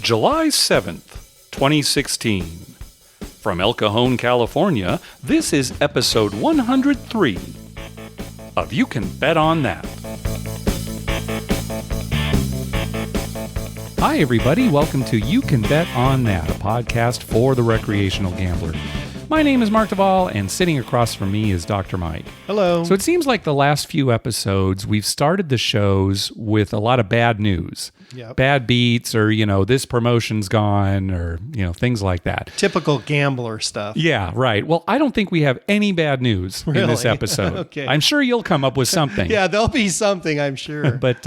July 7th, 2016. From El Cajon, California, this is episode 103 of You Can Bet On That. Hi, everybody. Welcome to You Can Bet On That, a podcast for the recreational gambler. My name is Mark Duvall, and sitting across from me is Dr. Mike. Hello. So it seems like the last few episodes, we've started the shows with a lot of bad news. Yep. Bad beats, or, this promotion's gone, or, things like that. Typical gambler stuff. Yeah, right. Well, I don't think we have any bad news in this Really? episode. Okay. I'm sure you'll come up with something. Yeah, there'll be something, I'm sure. But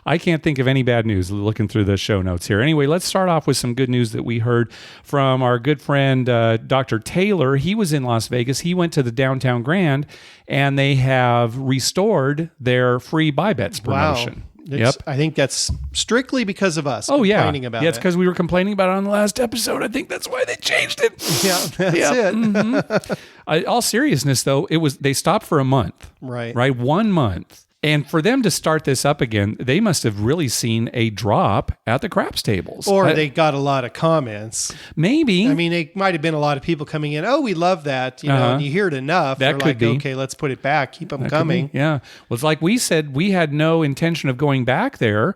I can't think of any bad news looking through the show notes here. Anyway, let's start off with some good news that we heard from our good friend, Dr. Taylor. He was in Las Vegas. He went to the Downtown Grand, and they have restored their free buy bets promotion. Wow. Yep. I think that's strictly because of us Oh, yeah. complaining about Yeah, it's it. because we were complaining about it on the last episode. I think that's why they changed it. Yeah, that's Yeah. it. Mm-hmm. All seriousness, though, they stopped for a month. Right. 1 month. And for them to start this up again, they must have really seen a drop at the craps tables. Or they got a lot of comments. Maybe. I mean, it might have been a lot of people coming in, oh, we love that, and you hear it enough. That They're could like, be. okay, let's put it back. Keep them That could coming. be. Yeah. Well, it's like we said, we had no intention of going back there,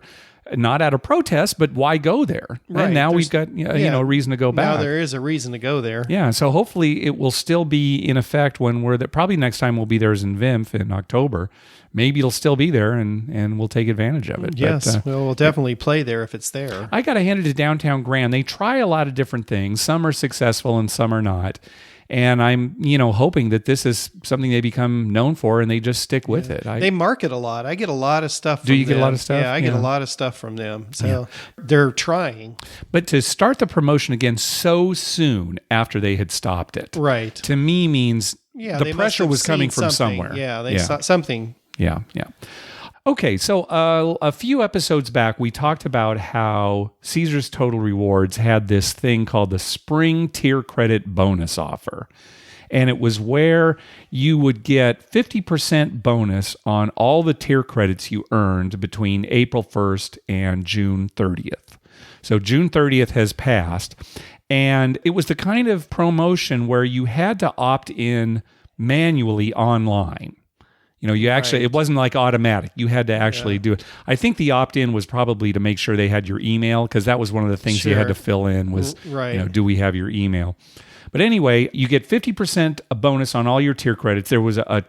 not out of protest, but why go there? Right. And now we've There's- got a reason to go back. Now there is a reason to go there. Yeah, so hopefully it will still be in effect when we're there. Probably next time we'll be there is in VIMF in October. Maybe it'll still be there, and we'll take advantage of it. Yes, But, we'll definitely play there if it's there. I got to hand it to Downtown Grand. They try a lot of different things. Some are successful and some are not. And I'm, hoping that this is something they become known for and they just stick with it. They market a lot. I get a lot of stuff from Do you get a them. lot of stuff? Yeah, I get Yeah. a lot of stuff from them. So they're trying. But to start the promotion again so soon after they had stopped it, Right. to me means Yeah, the they must pressure have was coming seen from something. somewhere. Yeah, they saw something. Yeah. Okay, so a few episodes back, we talked about how Caesars Total Rewards had this thing called the Spring Tier Credit Bonus Offer. And it was where you would get 50% bonus on all the tier credits you earned between April 1st and June 30th. So June 30th has passed. And it was the kind of promotion where you had to opt in manually online. You actually, it wasn't like automatic. You had to actually do it. I think the opt-in was probably to make sure they had your email, because that was one of the things you had to fill in was, Right. do we have your email? But anyway, you get 50% a bonus on all your tier credits. There was a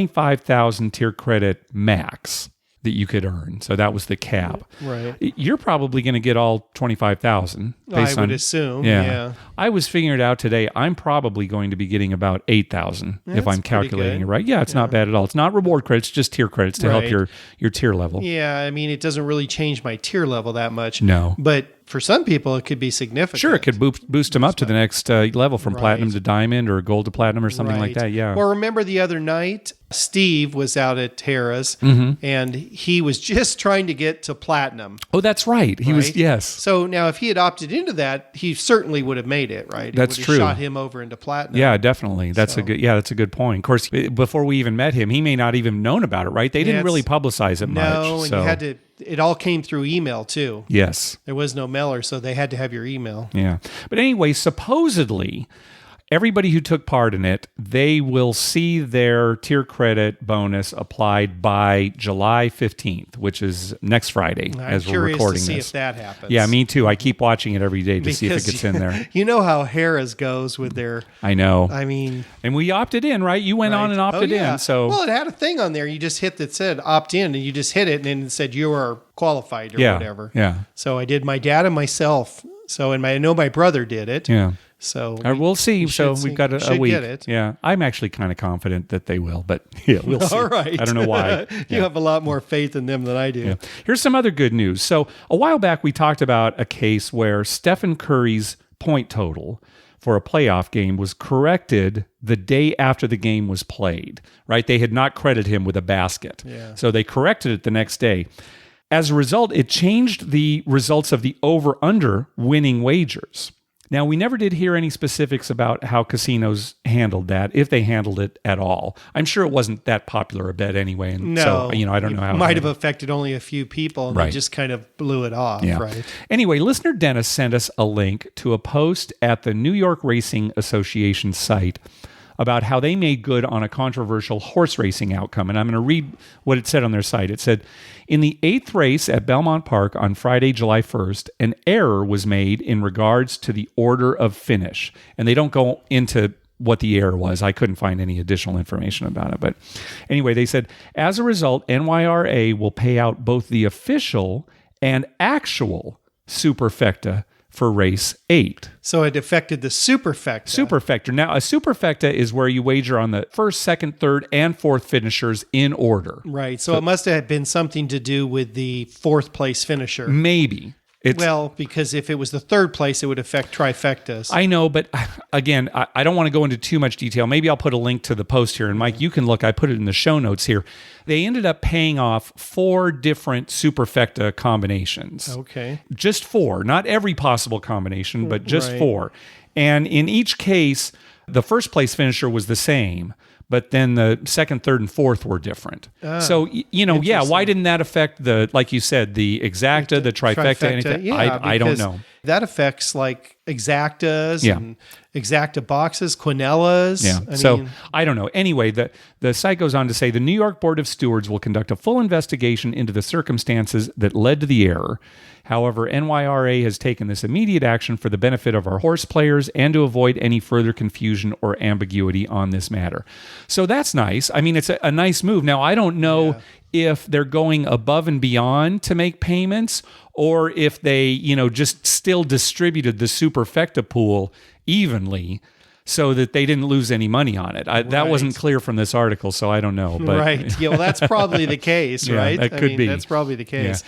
25,000 tier credit max that you could earn. So that was the cap. Right. You're probably going to get all 25,000 based I on would assume. yeah. Yeah. I was figuring it out today. I'm probably going to be getting about 8,000 if That's I'm calculating pretty it good. right. Yeah, it's not bad at all. It's not reward credits, just tier credits to help Right. your tier level. Yeah, I mean, it doesn't really change my tier level that much. No. But for some people, it could be significant. Sure, it could boost them up to the next level from platinum to diamond or gold to platinum or something like Right. that. Yeah. Well, remember the other night, Steve was out at Terra's, Mm-hmm. and he was just trying to get to platinum. Oh, that's right. He was, Right? yes. So now, if he had opted into that, he certainly would have made it, right? That's it would true. have shot him over into platinum. Yeah, definitely. That's a good point. Of course, before we even met him, he may not even known about it, right? They didn't really publicize it much. No, and so. you had to. It all came through email too. Yes. There was no mailer, so they had to have your email. Yeah. But anyway, supposedly, everybody who took part in it, they will see their tier credit bonus applied by July 15th, which is next Friday as I'm we're curious recording to see this. if that happens. Yeah, me too. I keep watching it every day to see if it Because gets in there. You know how Harrah's goes with their. I know. I mean, And we opted in, right? You went on and opted in. So well, it had a thing on there. You just hit that said opt in, and you just hit it, and then it said you are qualified or whatever. Yeah. So I did my dad and myself. So I know my brother did it. Yeah. So We'll see. So should we've got a should week. get it. Yeah. I'm actually kind of confident that they will, but yeah, we'll see. All right. I don't know why. You have a lot more faith in them than I do. Yeah. Here's some other good news. So a while back, we talked about a case where Stephen Curry's point total for a playoff game was corrected the day after the game was played, right? They had not credited him with a basket. Yeah. So they corrected it the next day. As a result, it changed the results of the over-under winning wagers. Now, we never did hear any specifics about how casinos handled that, if they handled it at all. I'm sure it wasn't that popular a bet anyway. And No, so, I don't know how it it might have affected only a few people, and Right. they just kind of blew it off, Yeah. right? Anyway, listener Dennis sent us a link to a post at the New York Racing Association site about how they made good on a controversial horse racing outcome. And I'm going to read what it said on their site. It said, in the 8th race at Belmont Park on Friday, July 1st, an error was made in regards to the order of finish. And they don't go into what the error was. I couldn't find any additional information about it. But anyway, they said, as a result, NYRA will pay out both the official and actual superfecta for race 8. So it affected the superfecta. Superfecta. Now, a superfecta is where you wager on the first, second, third, and fourth finishers in order. Right. So it must have been something to do with the 4th place finisher. Maybe. Well, because if it was the 3rd place, it would affect trifectas. I know, but again, I don't want to go into too much detail. Maybe I'll put a link to the post here. And Mike, you can look. I put it in the show notes here. They ended up paying off 4 different superfecta combinations. Okay. Just 4. Not every possible combination, but just Right. 4. And in each case, the first place finisher was the same, but then the second, third, and fourth were different. So, why didn't that affect like you said, the exacta, the trifecta, anything? Yeah, I don't because know. That affects like exactas Yeah. and exacta boxes, quinellas. Yeah. I don't know. Anyway, the site goes on to say the New York Board of Stewards will conduct a full investigation into the circumstances that led to the error. However, NYRA has taken this immediate action for the benefit of our horse players and to avoid any further confusion or ambiguity on this matter. So that's nice. I mean, it's a nice move. Now, I don't know if they're going above and beyond to make payments or if they, just still distributed the superfecta pool evenly so that they didn't lose any money on it. That wasn't clear from this article, so I don't know. But, Right. Yeah, well, that's probably the case, Yeah, right? that could be. That's probably the case.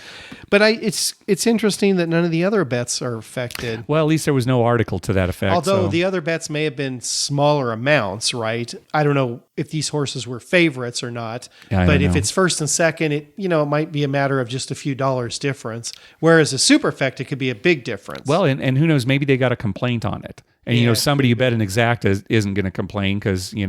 But it's interesting that none of the other bets are affected. Well, at least there was no article to that effect. Although so. the other bets may have been smaller amounts, right? I don't know if these horses were favorites or not. Yeah, I but don't if know. it's first and second, it might be a matter of just a few dollars difference. Whereas a superfecta could be a big difference. Well, and who knows, maybe they got a complaint on it. And, Yeah, somebody who bet an exacta isn't going to complain because, it's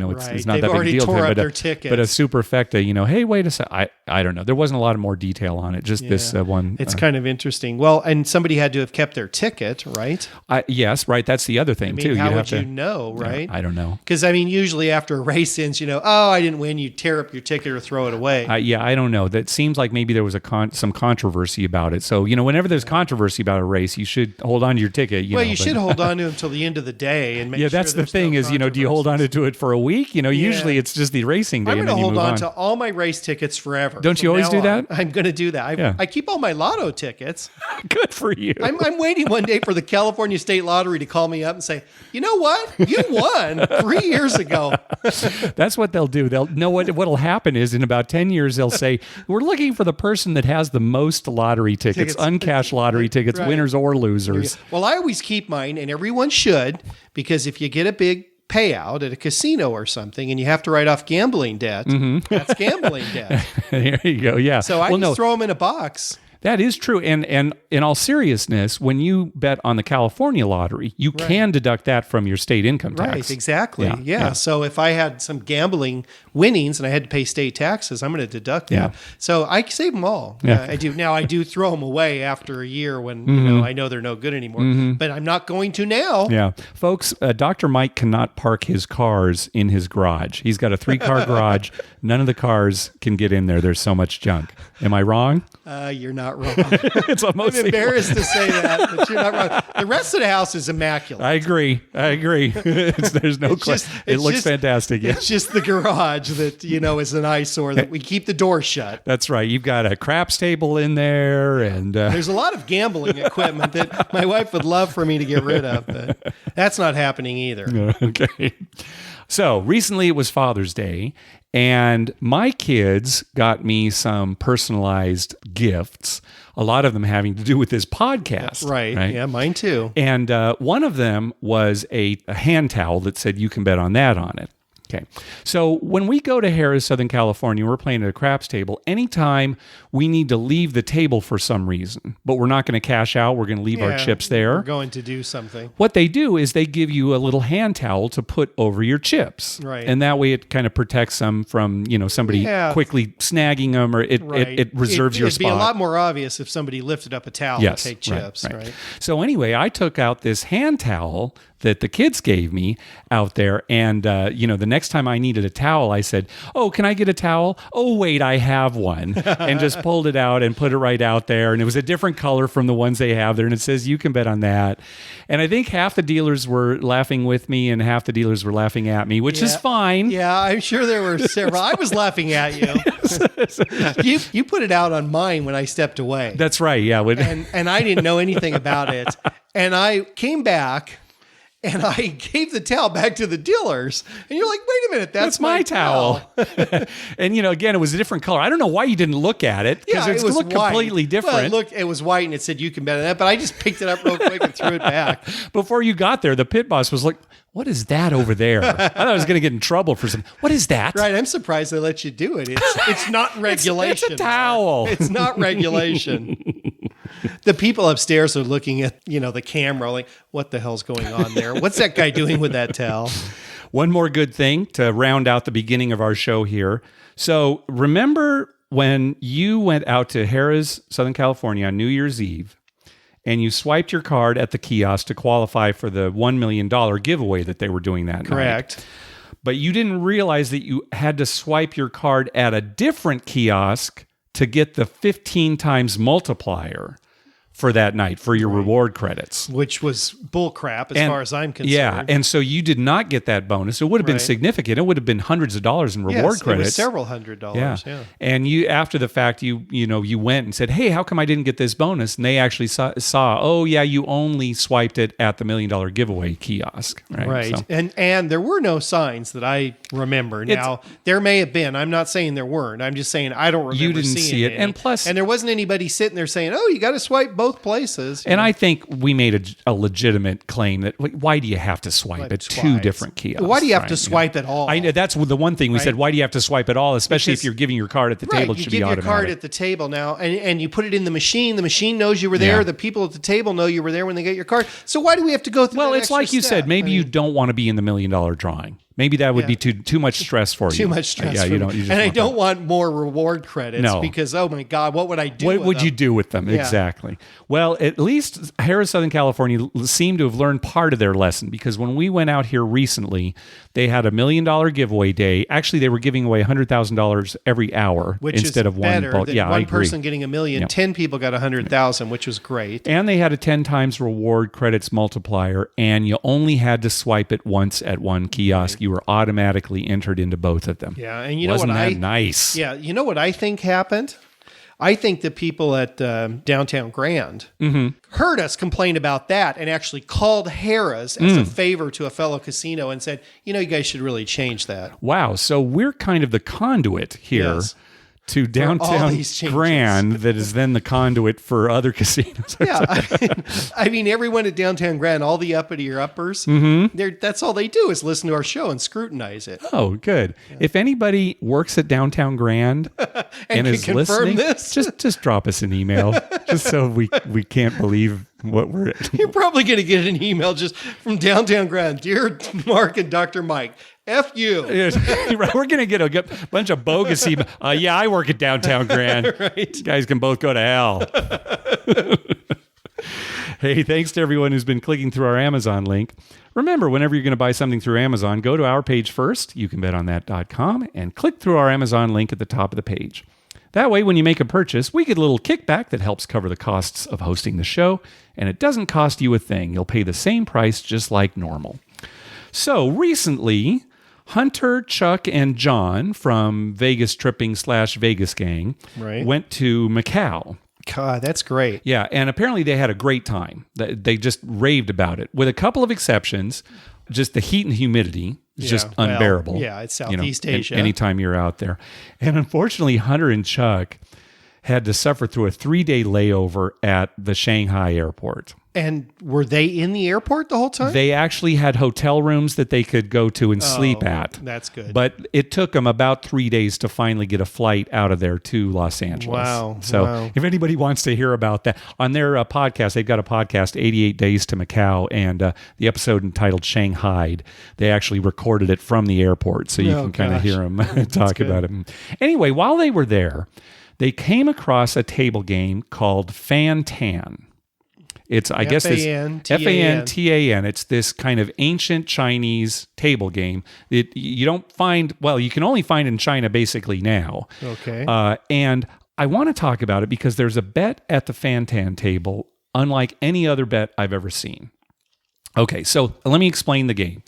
not They've that big a already deal to tore him. up But their a tickets. superfecta, hey, wait a second. I don't know. There wasn't a lot of more detail on it. Just this one. It's kind of interesting. Well, and somebody had to have kept their ticket, right? Yes, right. That's the other thing, too. How You'd would have you know, right? I don't know. Because, usually after a race ends, I didn't win, you tear up your ticket or throw it away. I don't know. That seems like maybe there was some controversy about it. So, whenever there's controversy about a race, you should hold on to your ticket. You should hold on to it until the end of the day and make sure that's the there's thing no is, do you hold on to it for a week? Usually it's just the racing day I'm and going then to you hold move on to all my race tickets forever. Don't you From always now do on. that? I'm going to do that. Yeah. I keep all my lotto tickets. Good for you. I'm waiting one day for the California State Lottery to call me up and say, you know what? You won 3 years ago. That's what they'll do. They'll know what'll happen is in about 10 years, they'll say, we're looking for the person that has the most lottery tickets, uncashed lottery tickets, Right. winners or losers. Well, I always keep mine, and everyone should, because if you get a big payout at a casino or something and you have to write off gambling debt, that's gambling debt. There you go. Yeah. So I just throw them in a box. That is true. And in all seriousness, when you bet on the California lottery, you can deduct that from your state income tax. Right, exactly. Yeah, Yeah. yeah. So if I had some gambling winnings and I had to pay state taxes, I'm going to deduct Yeah. that. So I save them all. Yeah. I do. Now I do throw them away after a year when I know they're no good anymore. But I'm not going to now. Yeah. Folks, Dr. Mike cannot park his cars in his garage. He's got a 3-car garage. None of the cars can get in there. There's so much junk. Am I wrong? You're not wrong. It's almost I'm embarrassed to say that, but you're not wrong. The rest of the house is immaculate. I agree. There's no question. It looks fantastic. Yeah. It's just the garage that, is an eyesore that we keep the door shut. That's right. You've got a craps table in there and There's a lot of gambling equipment that my wife would love for me to get rid of, but that's not happening either. okay. So recently it was Father's Day, and my kids got me some personalized gifts, a lot of them having to do with this podcast. Right. Yeah, mine too. And one of them was a hand towel that said, "You can bet on that" on it. Okay. So when we go to Harrah's, Southern California, we're playing at a craps table. Anytime we need to leave the table for some reason, but we're not going to cash out, we're going to leave our chips there. We're going to do something. What they do is they give you a little hand towel to put over your chips. Right. And that way it kind of protects them from, somebody quickly snagging them, or it reserves your spot. It'd be a lot more obvious if somebody lifted up a towel to take chips. Right. So anyway, I took out this hand towel that the kids gave me out there. And, the next time I needed a towel, I said, "Oh, can I get a towel? Oh, wait, I have one." And just pulled it out and put it right out there. And it was a different color from the ones they have there. And it says, "You can bet on that." And I think half the dealers were laughing with me and half the dealers were laughing at me, which is fine. Yeah, I'm sure there were several. I was laughing at you. You put it out on mine when I stepped away. That's right. Yeah. And I didn't know anything about it. And I came back and I gave the towel back to the dealers. And you're like, "Wait a minute, that's my towel." And, again, it was a different color. I don't know why you didn't look at it, because it looked completely different. Well, it was white and it said, "You can bet on that." But I just picked it up real quick and threw it back. Before you got there, the pit boss was like, "What is that over there?" I thought I was going to get in trouble for some. What is that? Right. I'm surprised they let you do it. It's not regulation. It's a towel. It's not regulation. The people upstairs are looking at, the camera like, "What the hell's going on there? What's that guy doing with that towel?" One more good thing to round out the beginning of our show here. So remember when you went out to Harrah's, Southern California on New Year's Eve, and you swiped your card at the kiosk to qualify for the $1 million giveaway that they were doing that night. Correct. But you didn't realize that you had to swipe your card at a different kiosk to get the 15 times multiplier for that night, for your reward credits. Which was bull crap as far as I'm concerned. Yeah, and so you did not get that bonus. It would have been significant. It would have been hundreds of dollars in reward credits. It was several $100s. Yeah. And you, after the fact, you went and said, "Hey, how come I didn't get this bonus?" And they actually saw, "Oh yeah, you only swiped it at the $1 million giveaway kiosk." Right. So, and there were no signs that I remember. Now, there may have been. I'm not saying there weren't. I'm just saying I don't remember you didn't seeing see it. any. And plus, and there wasn't anybody sitting there saying, "Oh, you got to swipe both places." And I think we made a legitimate claim that, why do you have to swipe at two different kiosks? Why do you have to swipe at all? I know that's the one thing we said. Why do you have to swipe at all? Especially if you're giving your card at the table, it should be automatic. You give your card at the table now, and you put it in the machine. The machine knows you were there. The people at the table know you were there when they get your card. So why do we have to go through? Well, that it's like you said. Maybe you don't want to be in the $1 million drawing. Maybe that would be too much stress for you. Too much stress. Yeah, you don't. You just and I don't want more reward credits. No. Because oh my God, what would I do? What would you do with them? Yeah. Exactly. Well, at least Harrah's, Southern California seemed to have learned part of their lesson, because when we went out here recently, they had a $1 million giveaway day. Actually, they were giving away $100,000 every hour, which instead is of one. Better than yeah, one I agree. person getting $1 million. 10 people got 100,000, which was great. And they had a 10 times reward credits multiplier, and you only had to swipe it once at one kiosk. You were automatically entered into both of them. Yeah, and you Wasn't know what that nice? Yeah, you know what I think happened? I think the people at Downtown Grand heard us complain about that and actually called Harrah's as a favor to a fellow casino and said, "You guys should really change that." Wow, so we're kind of the conduit here. Yes. To Downtown Grand, that is then the conduit for other casinos. Yeah, I mean, everyone at Downtown Grand, all the uppity or uppers, that's all they do is listen to our show and scrutinize it. Oh, good. Yeah. If anybody works at Downtown Grand and is listening, just drop us an email, just so we can't believe what we're. You're probably going to get an email just from Downtown Grand, "Dear Mark and Dr. Mike, F you." We're going to get a bunch of bogus email. Yeah, I work at Downtown Grand. Right. You guys can both go to hell. Hey, thanks to everyone who's been clicking through our Amazon link. Remember, whenever you're going to buy something through Amazon, go to our page first, youcanbetonthat.com, and click through our Amazon link at the top of the page. That way, when you make a purchase, we get a little kickback that helps cover the costs of hosting the show, and it doesn't cost you a thing. You'll pay the same price just like normal. So recently, Hunter, Chuck, and John from Vegas Tripping / Vegas Gang went to Macau. God, that's great. Yeah, and apparently they had a great time. They just raved about it. With a couple of exceptions, just the heat and humidity is just unbearable. Yeah, it's Southeast Asia. Anytime you're out there. And unfortunately, Hunter and Chuck had to suffer through a 3-day layover at the Shanghai airport. And were they in the airport the whole time? They actually had hotel rooms that they could go to and sleep at. That's good. But it took them about 3 days to finally get a flight out of there to Los Angeles. Wow. So Wow. if anybody wants to hear about that, on their podcast, they've got a podcast, 88 Days to Macau, and the episode entitled Shanghai. They actually recorded it from the airport, so you can kind of hear them talk about it. Anyway, while they were there, they came across a table game called Fan-Tan. It's, I guess, this Fantan. It's this kind of ancient Chinese table game that you don't find, well, you can only find in China basically now. Okay. And I want to talk about it because there's a bet at the Fantan table unlike any other bet I've ever seen. Okay, so let me explain the game.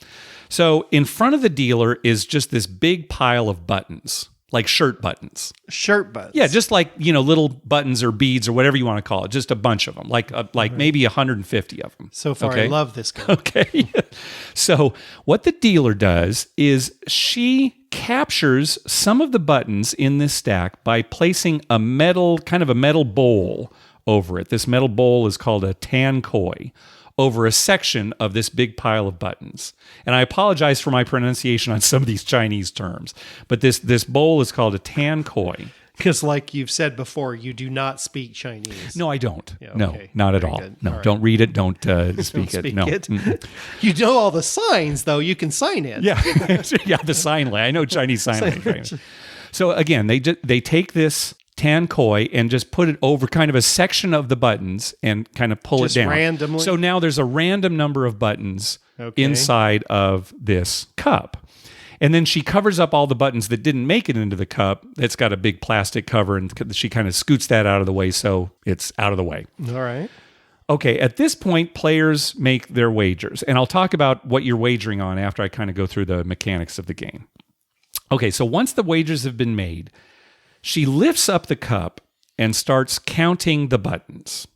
So in front of the dealer is just this big pile of buttons. Like shirt buttons. Shirt buttons. Yeah, just like, little buttons or beads or whatever you want to call it. Just a bunch of them, like maybe 150 of them. So far, okay? I love this game. Okay. So what the dealer does is she captures some of the buttons in this stack by placing a metal bowl over it. This metal bowl is called a tan koi, over a section of this big pile of buttons. And I apologize for my pronunciation on some of these Chinese terms, but this bowl is called a tan koi. Because like you've said before, you do not speak Chinese. No, I don't. Yeah, No, okay. not at Very all. good. No, All right. don't read it. Don't speak it. Speak No. it. You know all the signs, though. You can sign it. Yeah, yeah, the sign language. I know Chinese sign language. So again, they take this tan koi and just put it over kind of a section of the buttons and kind of pull Just it down. randomly? So now there's a random number of buttons Okay. inside of this cup. And then she covers up all the buttons that didn't make it into the cup. It's got a big plastic cover, and she kind of scoots that out of the way so it's out of the way. All right. Okay, at this point, players make their wagers. And I'll talk about what you're wagering on after I kind of go through the mechanics of the game. Okay, so once the wagers have been made, she lifts up the cup and starts counting the buttons.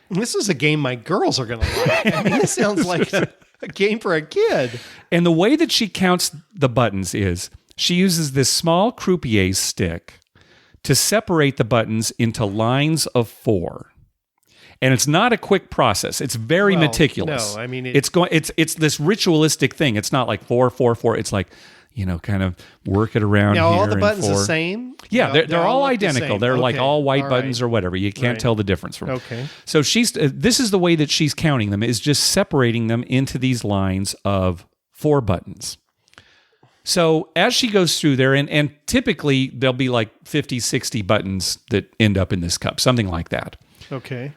This is a game my girls are going to like. I mean, this sounds like a game for a kid. And the way that she counts the buttons is she uses this small croupier stick to separate the buttons into lines of 4. And it's not a quick process. It's very meticulous. No, I mean, it's this ritualistic thing. It's not like 4, 4, 4. It's like, kind of work it around. Now here all the and buttons 4. the same? Yeah, they're all look the identical. same. They're like Okay. all white All buttons right. or whatever. You can't Right. tell the difference from. Okay. So this is the way that she's counting them, is just separating them into these lines of 4 buttons. So as she goes through there, and typically there'll be like 50, 60 buttons that end up in this cup, something like that. Okay.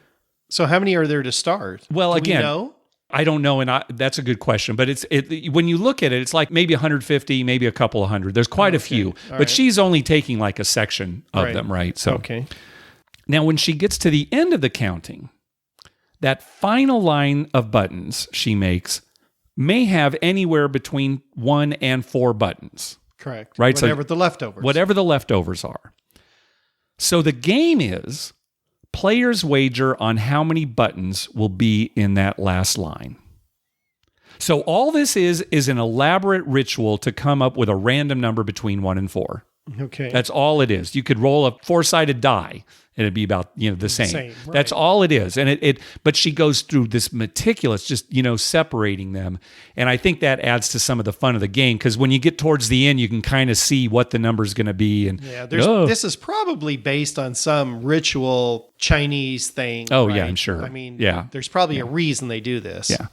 So how many are there to start? Well, Do we again, know? I don't know, and that's a good question. But when you look at it, it's like maybe 150, maybe a couple of hundred. There's quite a few, but right. she's only taking like a section of Right. them, right? So Okay. now when she gets to the end of the counting, that final line of buttons she makes may have anywhere between 1 and 4 buttons, Correct. Right, so Whatever the leftovers. whatever the leftovers are. So the game is players wager on how many buttons will be in that last line. So all this is an elaborate ritual to come up with a random number between 1 and 4. Okay. That's all it is. You could roll a 4-sided die and it'd be about, the same. Same, right. That's all it is. And but she goes through this meticulous, just, separating them. And I think that adds to some of the fun of the game, because when you get towards the end, you can kind of see what the number's going to be. And Yeah, this is probably based on some ritual Chinese thing. Oh, yeah, right? I'm sure. I mean, Yeah. there's probably a reason they do this. Yeah.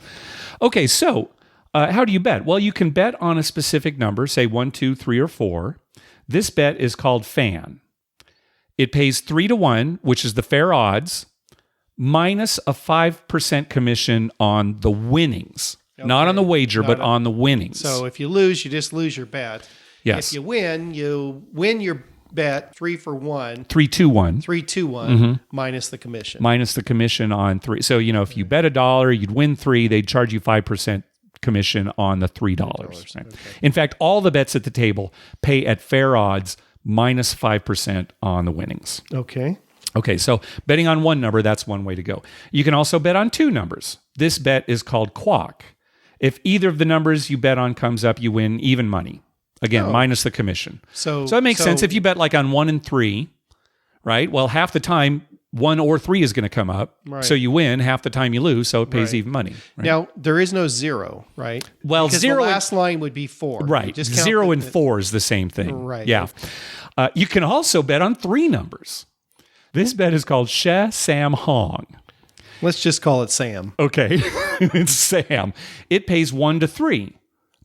Okay, so how do you bet? Well, you can bet on a specific number, say 1, 2, 3, or 4. This bet is called Fan. It pays 3-1, which is the fair odds, minus a 5% commission on the winnings. Not on the wager, but on the winnings. So if you lose, you just lose your bet. Yes. If you win your bet 3 for 1, 3, 2, 1. 3, 2, 1, minus the commission. Minus the commission on 3. So, if you bet $1, you'd win 3, they'd charge you 5% commission on the $3. Right? Okay. In fact, all the bets at the table pay at fair odds minus 5% on the winnings. Okay. Okay, so betting on one number, that's one way to go. You can also bet on 2 numbers. This bet is called Quack. If either of the numbers you bet on comes up, you win even money. Again, minus the commission. So it makes sense if you bet like on 1 and 3, right? Well, half the time, 1 or 3 is going to come up. Right. So you win half the time you lose, so it pays even money. Right? Now, there is no 0, right? Well, because 0 the last line would be 4. Right. Just count 0 and 4 is the same thing. Right. Yeah. You can also bet on 3 numbers. This bet is called She Sam Hong. Let's just call it Sam. Okay. It's Sam. It pays 1 to 3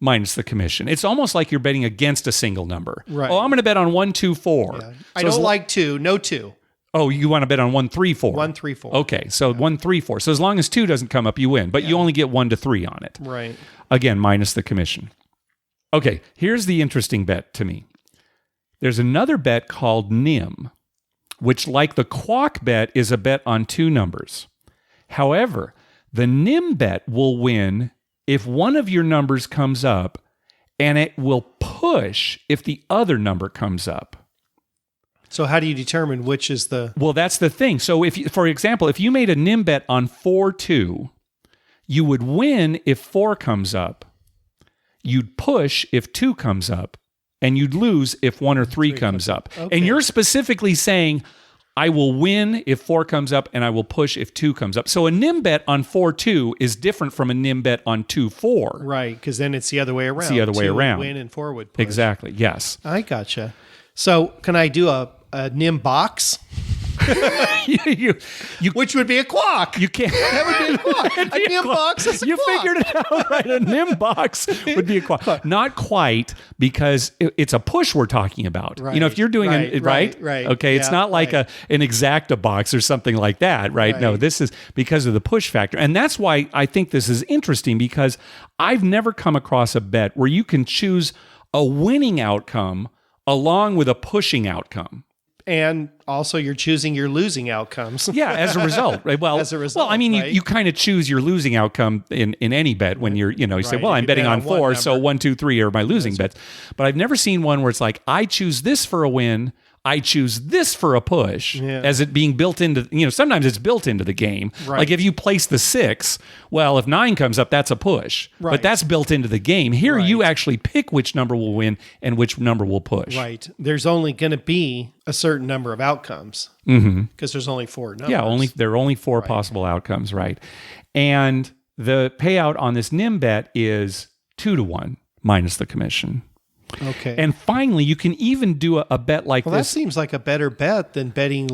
minus the commission. It's almost like you're betting against a single number. Right. Oh, I'm going to bet on 1, 2, 4. Yeah. I don't like 2. No 2. Oh, you want to bet on 1, 3, 4. 1, 3, 4. Okay. So 1, 3, 4. So as long as 2 doesn't come up, you win. But you only get 1 to 3 on it. Right. Again, minus the commission. Okay. Here's the interesting bet to me. There's another bet called NIM, which, like the Quack bet, is a bet on 2 numbers. However, the NIM bet will win if one of your numbers comes up, and it will push if the other number comes up. So how do you determine which is the... Well, that's the thing. So if you, for example, if you made a NIM bet on 4-2, you would win if 4 comes up. You'd push if 2 comes up, and you'd lose if 1 or 3 comes up. Okay. And you're specifically saying, I will win if 4 comes up, and I will push if 2 comes up. So a NIM bet on 4-2 is different from a NIM bet on 2-4. Right, because then it's the other way around. It's the other way 2 would around. win and 4 would push. Exactly. Yes. I gotcha. So can I do a NIM box? you Which would be a Quack. You can't. That would be a Quack. A NIM box is a You Quack. figured it out, right? A NIM box would be a Quack. Not quite, because it's a push we're talking about. Right, You know, if you're doing right. Okay, it's Yeah, not like right. an Exacta box or something like that, right? No, Right. this is because of the push factor. And that's why I think this is interesting, because I've never come across a bet where you can choose a winning outcome along with a pushing outcome. And also you're choosing your losing outcomes. Yeah, as a result, right? Well, As a result, well, I mean, right? you kind of choose your losing outcome in any bet when you say, Right, well, if I'm you betting bet on on one 4, so number. 1, 2, 3 are my losing bets. But I've never seen one where it's like, I choose this for a win, I choose this for a push, Yeah. as it being built into, sometimes it's built into the game. Right. Like if you place the 6, well, if 9 comes up, that's a push. But Right. that's built into the game. Here, you Right. actually pick which number will win and which number will push. Right. There's only going to be a certain number of outcomes because there's only 4 numbers. Yeah, there are only 4 possible outcomes, right? And the payout on this NIM bet is 2 to 1 minus the commission. Okay. And finally, you can even do a bet like well, that this. seems like a better bet than betting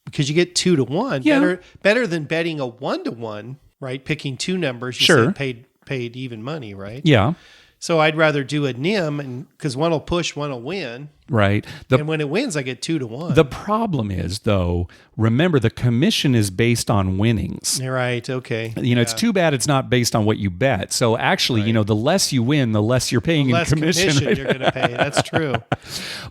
because you get 2 to 1. Yeah. Better than betting a 1 to 1, right? Picking 2 numbers, you Sure. said paid even money, right? Yeah, So I'd rather do a NIM, and because one will push, one will win, right. and when it wins, I get 2 to 1. The problem is, though, remember the commission is based on winnings. Right. Okay. It's too bad it's not based on what you bet. So actually, the less you win, the less you're paying less in commission. right? you're going to pay. That's true.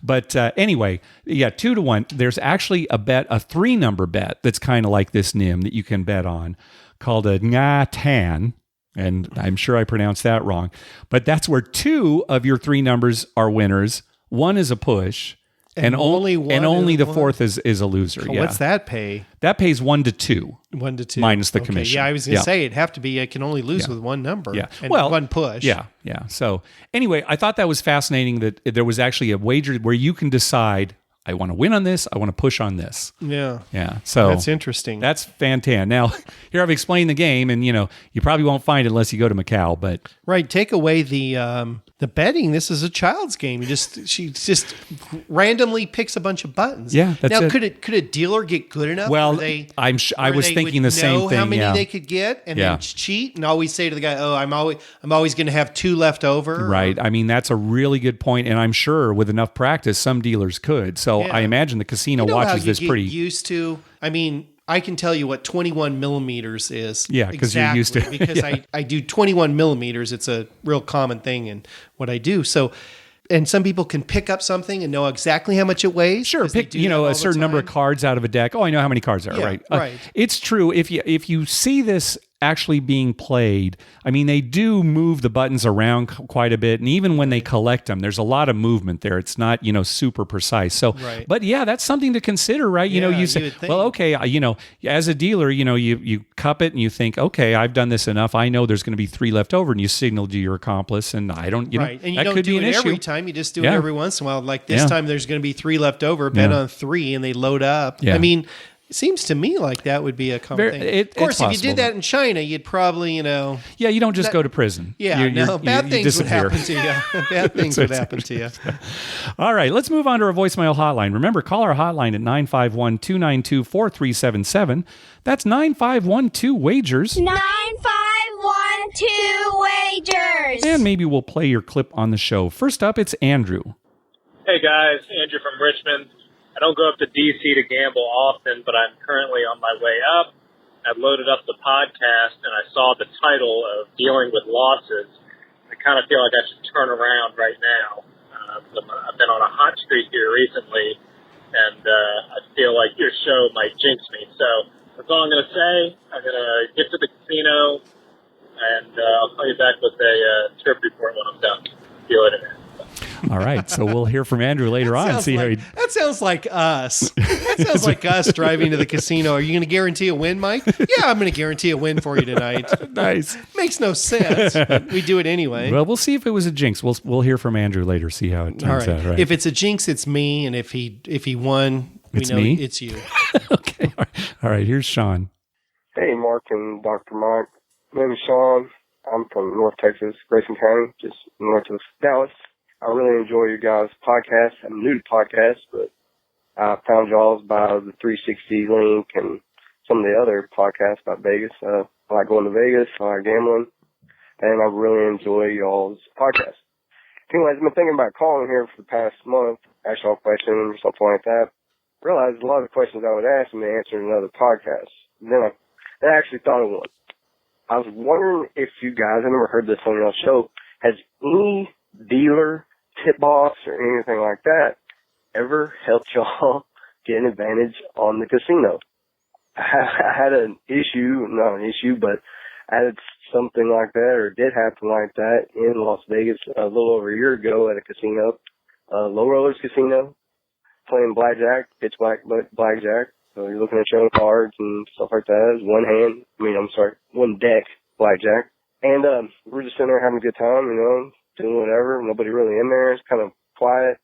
But anyway, 2 to 1. There's actually a 3-number bet that's kind of like this NIM that you can bet on, called a Nga Tan. And I'm sure I pronounced that wrong. But that's where 2 of your 3 numbers are winners. 1 is a push. And only the 4th is a loser. Yeah. What's that pay? That pays 1 to 2. 1 to 2 minus the Okay, commission. Yeah, I was going to say it'd have to be. I can only lose with one number. Yeah. and Well, one push. Yeah. So anyway, I thought that was fascinating that there was actually a wager where you can decide, I want to win on this, I want to push on this. Yeah. Yeah. So That's interesting. That's fantastic. Now, here I've explained the game, and you probably won't find it unless you go to Macau. But Right. Take away the betting. This is a child's game. She just randomly picks a bunch of buttons. Yeah, that's now, it. could a dealer get good enough? well, where I where was they thinking would the same know thing. how many yeah. they could get and Yeah. then cheat and always say to the guy, "Oh, I'm always going to have 2 left over." Right. I mean, that's a really good point, and I'm sure with enough practice, some dealers could. So Yeah. I imagine the casino You know how watches you this get pretty. used to. I mean, I can tell you what 21 millimeters is. Yeah, 'cause you're used to- Because yeah. I do 21 millimeters. It's a real common thing in what I do. So, and some people can pick up something and know exactly how much it weighs. Sure, 'cause they pick do that all a the certain number of time. cards out of a deck. Oh, I know how many cards there are. Yeah, Right, right. It's true. If you see this actually being played, I mean, they do move the buttons around quite a bit, and even when they collect them, there's a lot of movement there. It's not super precise. So, Right. but yeah, that's something to consider, right? Yeah, You you say, would think. well, okay, as a dealer, you cup it and you think, okay, I've done this enough. I know there's going to be 3 left over, and you signal to your accomplice, and I don't, Right. And you that don't could do be it an issue. every time. You just do Yeah. it every once in a while. Like this Yeah. time, there's going to be 3 left over. Bet Yeah. on 3, and they load up. Yeah. I mean, It seems to me like that would be a common thing. Of course, if you did that in China, you'd probably, Yeah, you don't just go to prison. Yeah, bad things would happen to you. Bad things would happen to you. All right, let's move on to our voicemail hotline. Remember, call our hotline at 951-292-4377. That's 9512-WAGERS. 9512-WAGERS. And maybe we'll play your clip on the show. First up, it's Andrew. Hey, guys. Andrew from Richmond. I don't go up to D.C. to gamble often, but I'm currently on my way up. I've loaded up the podcast, and I saw the title of Dealing with Losses. I kind of feel like I should turn around right now. I've been on a hot streak here recently, and I feel like your show might jinx me. So that's all I'm going to say. I'm going to get to the casino, and I'll call you back with a trip report when I'm done. See you later, man. All right, so we'll hear from Andrew later on. That sounds like us. That sounds like us driving to the casino. Are you going to guarantee a win, Mike? Yeah, I'm going to guarantee a win for you tonight. Nice. Makes no sense. But we do it anyway. Well, we'll see if it was a jinx. We'll hear from Andrew later. See how it turns out. Right. If it's a jinx, it's me, and if he won, we know me? It's you. Okay. All right. Here's Sean. Hey, Mark and Dr. Mike. My name is Sean. I'm from North Texas, Grayson County, just north of Dallas. I really enjoy your guys' podcast. I'm new to podcasts, but I found y'all's by the 360 link and some of the other podcasts about Vegas. I like going to Vegas. I like gambling. And I really enjoy y'all's podcast. Anyways, I've been thinking about calling here for the past month, ask y'all a question or something like that. Realized a lot of the questions I would ask them to answer in another podcast. Then I actually thought of one. I was wondering if you guys, I never heard this on your show, has any dealer tip-offs or anything like that ever helped y'all get an advantage on the casino? I had an issue, not an issue, but I had something like that, or did happen like that in Las Vegas a little over a year ago at a casino, Low Rollers Casino, playing blackjack, pitch black blackjack. So you're looking at your own cards and stuff like that. One deck blackjack. And we're just sitting there having a good time, doing whatever. Nobody really in there. It's kind of quiet.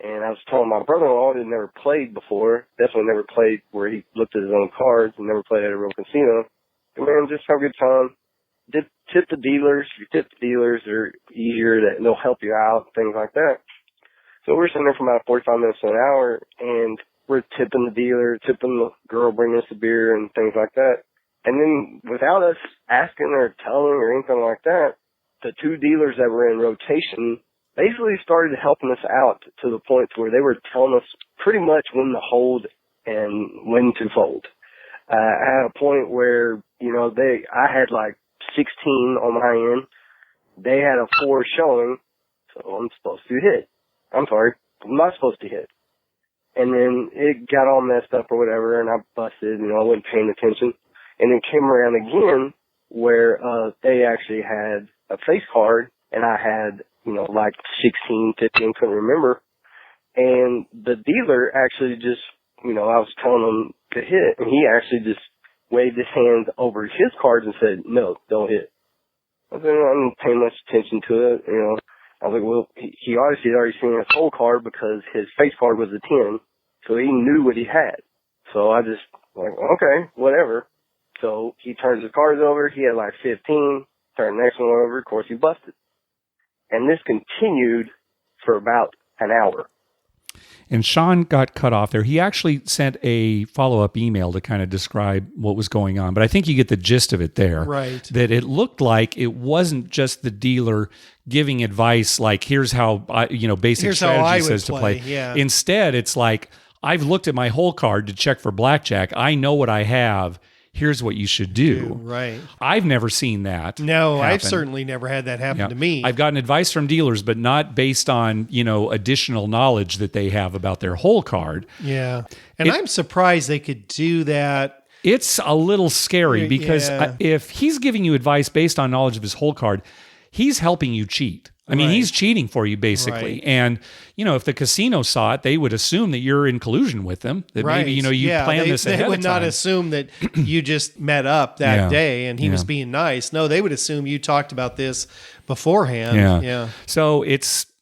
And I was telling my brother-in-law that never played before, definitely never played where he looked at his own cards and never played at a real casino. And man, just have a good time. Tip the dealers. If you tip the dealers, they're easier, they'll help you out, things like that. So we're sitting there for about 45 minutes to an hour, and we're tipping the dealer, tipping the girl bringing us the beer and things like that. And then without us asking or telling or anything like that, the two dealers that were in rotation basically started helping us out to the point where they were telling us pretty much when to hold and when to fold. I had a point where, I had like 16 on my end. They had a 4 showing, so I'm supposed to hit. I'm not supposed to hit. And then it got all messed up or whatever, and I busted, I wasn't paying attention. And it came around again where they actually had a face card, and I had, like 16, 15, couldn't remember. And the dealer actually just, I was telling him to hit, and he actually just waved his hand over his cards and said, no, don't hit. I said, I didn't pay much attention to it, I was like, well, he obviously had already seen his whole card because his face card was a 10, so he knew what he had. So I just, okay, whatever. So he turns his cards over. He had like 15. Turned the next one over. Of course, he busted. And this continued for about an hour. And Sean got cut off there. He actually sent a follow-up email to kind of describe what was going on. But I think you get the gist of it there. Right. That it looked like it wasn't just the dealer giving advice like, here's how, basic strategy says to play. Yeah. Instead, it's like, I've looked at my whole card to check for blackjack. I know what I have. Here's what you should do. Right. I've never seen that. No, happen. I've certainly never had that happen to me. I've gotten advice from dealers, but not based on, additional knowledge that they have about their whole card. Yeah. And I'm surprised they could do that. It's a little scary because if he's giving you advice based on knowledge of his whole card, he's helping you cheat. I mean, he's cheating for you basically. Right. And, if the casino saw it, they would assume that you're in collusion with them. That maybe, you planned this ahead of time. They would not assume that you just met up that day and he was being nice. No, they would assume you talked about this beforehand. Yeah. So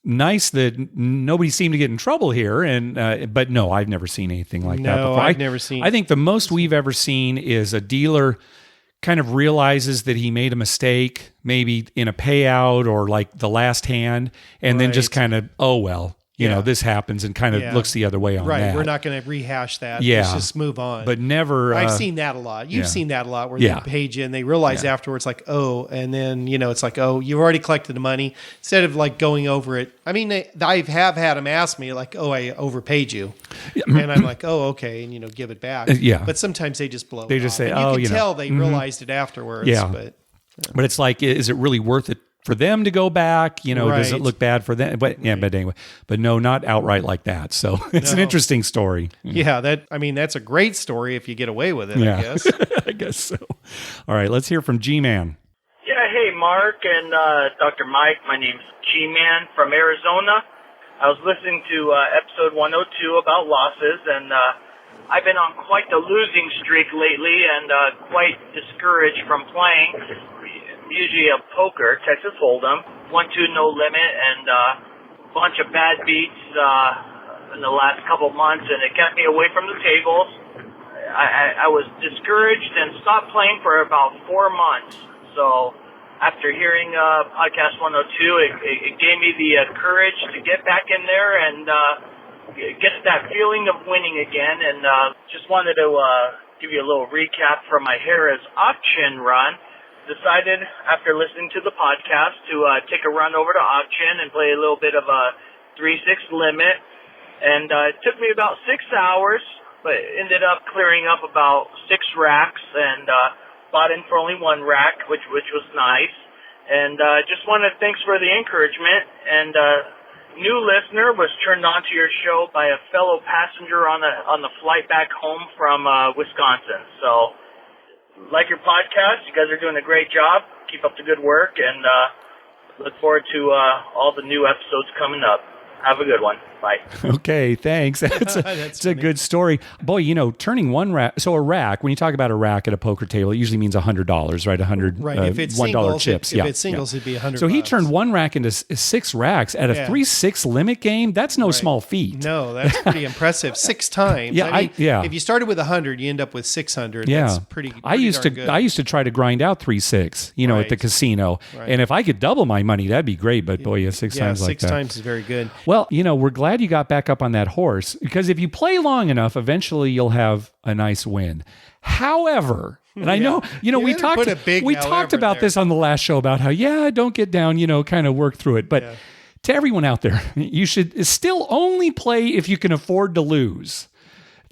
nice that nobody seemed to get in trouble here. And but no, I've never seen anything like that before. I've never seen. I think the most we've ever seen is a dealer kind of realizes that he made a mistake, maybe in a payout or like the last hand, and then just kind of, oh well. You know, this happens and kind of looks the other way on that. Right, we're not going to rehash that. Yeah. Let's just move on. But never... I've seen that a lot. You've seen that a lot where they page in, they realize afterwards like, oh, and then, it's like, oh, you've already collected the money. Instead of like going over it. I mean, I have had them ask me like, oh, I overpaid you. And I'm like, oh, okay, and, give it back. But sometimes they just blow it just off. say, and you can tell they realized it afterwards. Yeah. But it's like, is it really worth it for them to go back? Does it look bad for them? But but anyway, but no, not outright like that. So it's an interesting story. Yeah, that's a great story if you get away with it, I guess. I guess so. All right, let's hear from G-Man. Yeah, hey, Mark and Dr. Mike. My name's G-Man from Arizona. I was listening to episode 102 about losses, and I've been on quite the losing streak lately and quite discouraged from playing. Usually a poker, Texas Hold'em, 1-2 no limit, and a bunch of bad beats in the last couple months, and it kept me away from the tables. I was discouraged and stopped playing for about 4 months. So after hearing podcast 102, it gave me the courage to get back in there and get that feeling of winning again. And just wanted to give you a little recap from my Harrah's auction run. Decided after listening to the podcast to take a run over to auction and play a little bit of a 3-6 limit, and it took me about 6 hours, but ended up clearing up about 6 racks and bought in for only 1 rack, which was nice. And just wanted to thanks for the encouragement. And new listener was turned on to your show by a fellow passenger on the flight back home from Wisconsin. So. Like your podcast. You guys are doing a great job. Keep up the good work, and look forward to all the new episodes coming up. Have a good one. Bye. Okay, thanks. It's a good story. Boy, turning one rack. So a rack, when you talk about a rack at a poker table, it usually means $100, right? 100 if it's $1 singles, chips. If it's singles, it'd be $100. So he turned 1 rack into 6 racks at a 3-6 limit game. That's no small feat. No, that's pretty impressive. 6 times. If you started with 100, you end up with 600. Yeah, that's pretty I used to try to grind out 3-6, at the casino, and if I could double my money, that'd be great. But boy, 6 times like that. 6 times is very good. Well, we're glad you got back up on that horse, because if you play long enough, eventually you'll have a nice win. However, and I know, we talked about this on the last show about how, don't get down, kind of work through it. But to everyone out there, you should still only play if you can afford to lose.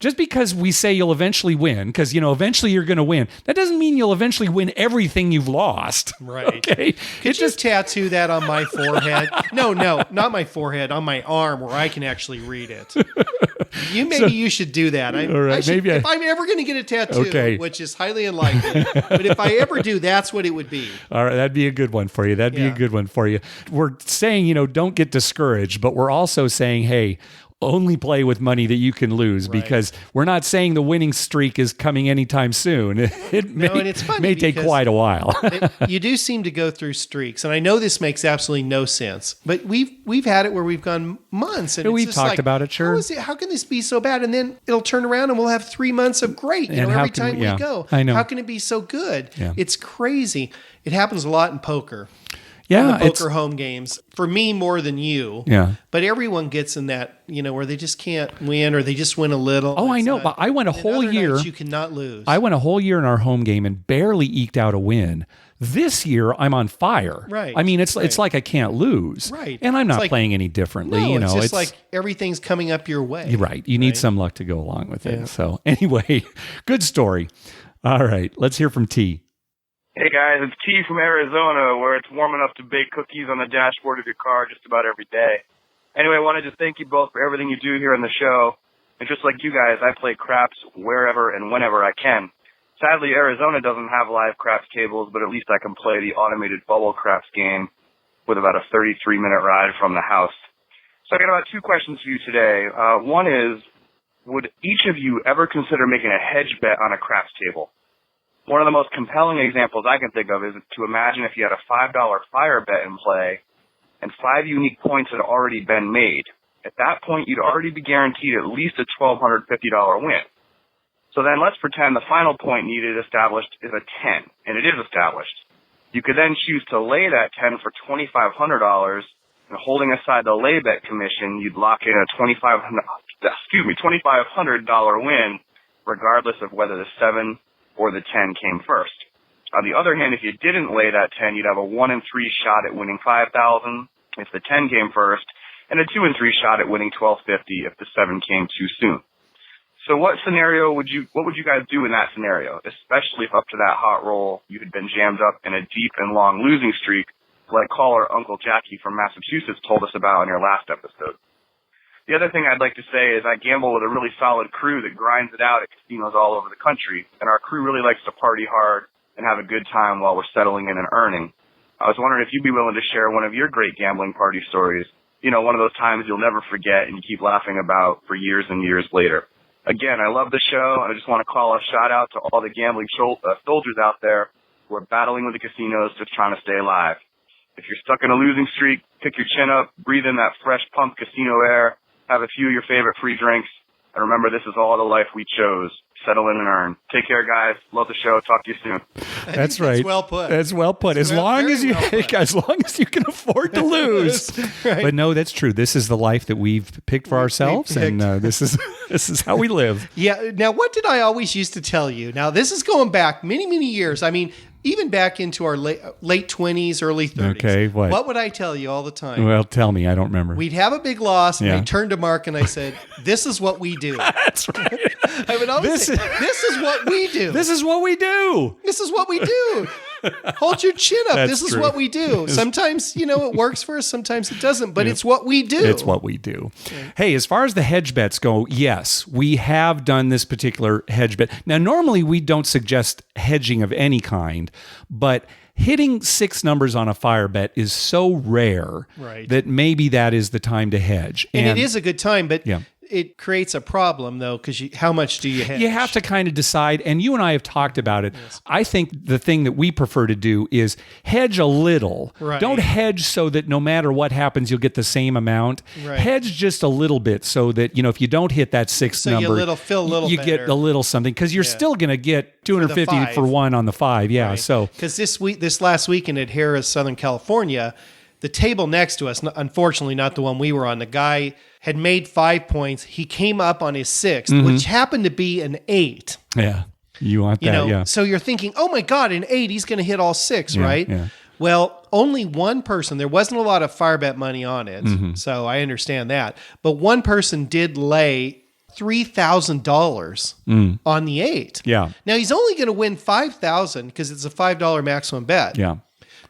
Just because we say you'll eventually win, because, eventually you're going to win, that doesn't mean you'll eventually win everything you've lost. Right. Okay. Could you tattoo that on my forehead? No, not my forehead, on my arm where I can actually read it. You should do that. All right. If I'm ever going to get a tattoo, which is highly unlikely, but if I ever do, that's what it would be. All right. That'd be a good one for you. We're saying, don't get discouraged, but we're also saying, hey, only play with money that you can lose, because we're not saying the winning streak is coming anytime soon. It may take quite a while. You do seem to go through streaks, and I know this makes absolutely no sense, but we've had it where we've gone months, and we've talked about it. Sure, how can this be so bad? And then it'll turn around, and we'll have 3 months of great. Every time we go, I know. How can it be so good? Yeah. It's crazy. It happens a lot in poker. Yeah, the poker home games. For me, more than you. Yeah. But everyone gets in that, where they just can't win, or they just win a little. Oh, I know. But I went a whole year. You cannot lose. I went a whole year in our home game and barely eked out a win. This year, I'm on fire. Right. I mean, it's like I can't lose. Right. And I'm not playing any differently. No, it's just like everything's coming up your way. You're right. You need some luck to go along with it. So anyway, good story. All right. Let's hear from T. Hey guys, it's T from Arizona, where it's warm enough to bake cookies on the dashboard of your car just about every day. Anyway, I wanted to thank you both for everything you do here on the show. And just like you guys, I play craps wherever and whenever I can. Sadly, Arizona doesn't have live craps tables, but at least I can play the automated bubble craps game with about a 33-minute ride from the house. So I got about 2 questions for you today. One is, would each of you ever consider making a hedge bet on a craps table? One of the most compelling examples I can think of is to imagine if you had a $5 fire bet in play, and 5 unique points had already been made. At that point, you'd already be guaranteed at least a $1,250 win. So then let's pretend the final point needed established is a 10, and it is established. You could then choose to lay that 10 for $2,500, and holding aside the lay bet commission, you'd lock in a $2,500 win, regardless of whether the 7 or the 10 came first. On the other hand, if you didn't lay that 10, you'd have a 1 in 3 shot at winning $5,000 if the 10 came first, and a 2 in 3 shot at winning $1,250 if the 7 came too soon. So what would you guys do in that scenario, especially if up to that hot roll you had been jammed up in a deep and long losing streak like caller Uncle Jackie from Massachusetts told us about in your last episode? The other thing I'd like to say is I gamble with a really solid crew that grinds it out at casinos all over the country, and our crew really likes to party hard and have a good time while we're settling in and earning. I was wondering if you'd be willing to share one of your great gambling party stories, one of those times you'll never forget and you keep laughing about for years and years later. Again, I love the show. I just want to call a shout out to all the gambling soldiers out there who are battling with the casinos just trying to stay alive. If you're stuck in a losing streak, pick your chin up, breathe in that fresh pumped casino air, have a few of your favorite free drinks, and remember this is all the life we chose. Settle in and earn. Take care, guys. Love the show. Talk to you soon. That's right. That's well put. That's well put. As long as you can afford to lose. Right. But no, that's true. This is the life that we've picked for ourselves, and this is how we live. Yeah. Now, what did I always used to tell you? Now, this is going back many, many years. I mean, even back into our late 20s, early 30s. Okay, what would I tell you all the time? Well, tell me. I don't remember. We'd have a big loss, and Yeah. I turned to Mark and I said, "This is what we do." That's right. I would always say, "This is what we do. This is what we do. This is what we do." Hold your chin up. That's This is true. what we do. Sometimes, it works for us. Sometimes it doesn't, but it's what we do. It's what we do. Hey, as far as the hedge bets go, yes, we have done this particular hedge bet. Now, normally we don't suggest hedging of any kind, but hitting 6 numbers on a fire bet is so rare Right. that maybe that is the time to hedge. And it is a good time, but Yeah. it creates a problem, though, because how much do you hedge? You have to kind of decide, and you and I have talked about it. Yes. I think the thing that we prefer to do is hedge a little. Right. Don't hedge so that no matter what happens, you'll get the same amount. Right. Hedge just a little bit so that, if you don't hit that 6 number, you get a little something, because you're still going to get $250 for 1 on the 5. Yeah. Right. So because this last weekend at Harrah's, Southern California, the table next to us, unfortunately not the one we were on, the guy had made 5 points. He came up on his 6th, which happened to be an 8. yeah, you want that. Yeah. So you're thinking, oh my God, an 8, he's going to hit all 6, right? Yeah. Well, only one person, there wasn't a lot of fire bet money on it. So I understand that. But one person did lay $3,000 on the 8. Yeah. Now he's only going to win $5,000 because it's a $5 maximum bet. Yeah.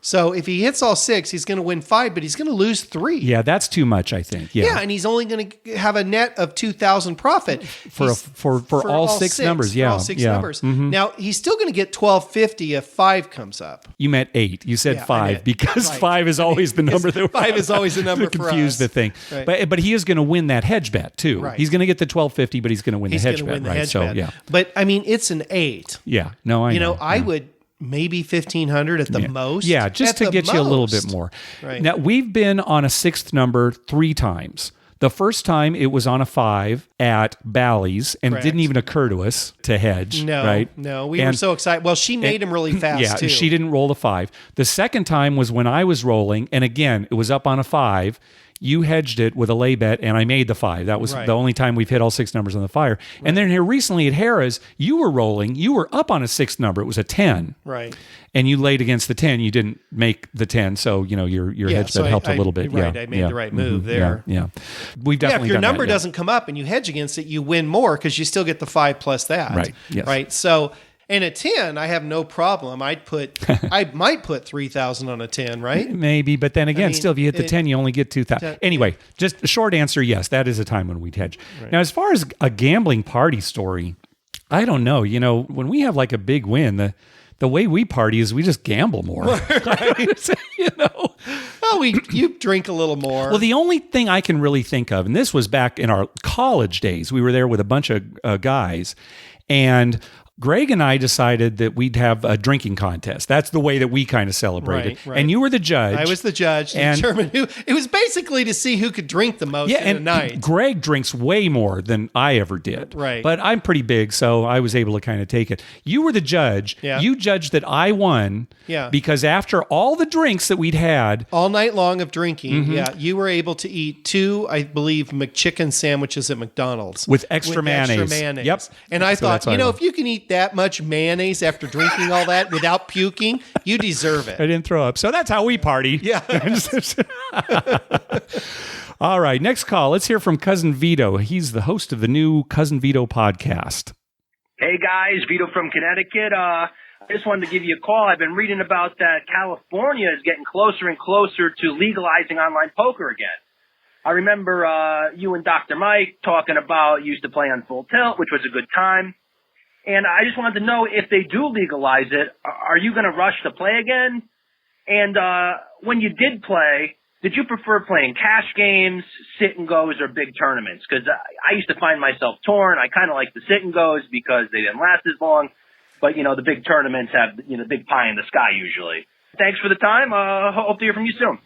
So if he hits all 6, he's going to win 5, but he's going to lose 3. Yeah, that's too much, I think. Yeah, and he's only going to have a net of $2,000 profit For all 6 numbers. Yeah. For all 6 yeah. numbers. Now he's still going to get $1,250 if 5 comes up. You meant 8. You said Yeah, I 5 meant- because right. 5 is always the number that 5 is always the number that for confuse us. the thing. Right. But he is going to win that hedge bet too. Right. He's going to get the $1,250, but he's going to win He's the going hedge to bet, win the right? hedge So bet. yeah, But I mean, it's an 8. yeah. No, I know. I would maybe $1,500 at the most. Yeah, just At to the get you a little most. bit more. Right. Now, we've been on a 6th number 3 times. The first time it was on a 5 at Bally's, and it Correct. didn't even occur to us to hedge. No, right? no. We were so excited. Well, she made him really fast, Yeah, too. she didn't roll the 5. The second time was when I was rolling, and again, it was up on a 5. You hedged it with a lay bet, and I made the 5. That was Right. the only time we've hit all 6 numbers on the fire. And then here recently at Harrah's, you were rolling. You were up on a 6th number. It was a 10. Right. And you laid against the 10. You didn't make the 10, so your hedge so bet helped a little bit. Right, Yeah, I made yeah. the right move Mhm. there. Yeah, we've Yeah, definitely if your done that, number yeah. doesn't come up and you hedge against it, you win more because you still get the 5 plus that. Right, yes. Right. So, and a 10, I have no problem. I might put 3,000 on a 10, right? Maybe, but then again, mean, still, if you hit the 10, you only get 2,000. Anyway, just a short answer, yes, that is a time when we'd hedge. Now, as far as a gambling party story, I don't know. When we have like a big win, the way we party is we just gamble more. Well, you drink a little more. Well, the only thing I can really think of, and this was back in our college days, we were there with a bunch of guys, and Greg and I decided that we'd have a drinking contest. That's the way that we kind of celebrated. Right. And you were the judge. I was the judge to determine who. It was basically to see who could drink the most in a night. Greg drinks way more than I ever did. Right. But I'm pretty big, so I was able to kind of take it. You were the judge. Yeah. You judged that I won. Yeah. Because after all the drinks that we'd had, all night long of drinking, Mm-hmm. you were able to eat 2, I believe, McChicken sandwiches at McDonald's. with extra mayonnaise. Yep. And I So thought, that's what I if you can eat that much mayonnaise after drinking all that without puking, you deserve it. I didn't throw up. So that's how we party. Yeah. All right. Next call. Let's hear from Cousin Vito. He's the host of the new Cousin Vito podcast. Hey guys, Vito from Connecticut. I just wanted to give you a call. I've been reading about that California is getting closer and closer to legalizing online poker again. I remember you and Dr. Mike talking about you used to play on Full Tilt, which was a good time. And I just wanted to know, if they do legalize it, are you going to rush to play again? And when you did play, did you prefer playing cash games, sit and goes, or big tournaments? Because I used to find myself torn. I kind of like the sit and goes because they didn't last as long. But, the big tournaments have, big pie in the sky usually. Thanks for the time. Hope to hear from you soon.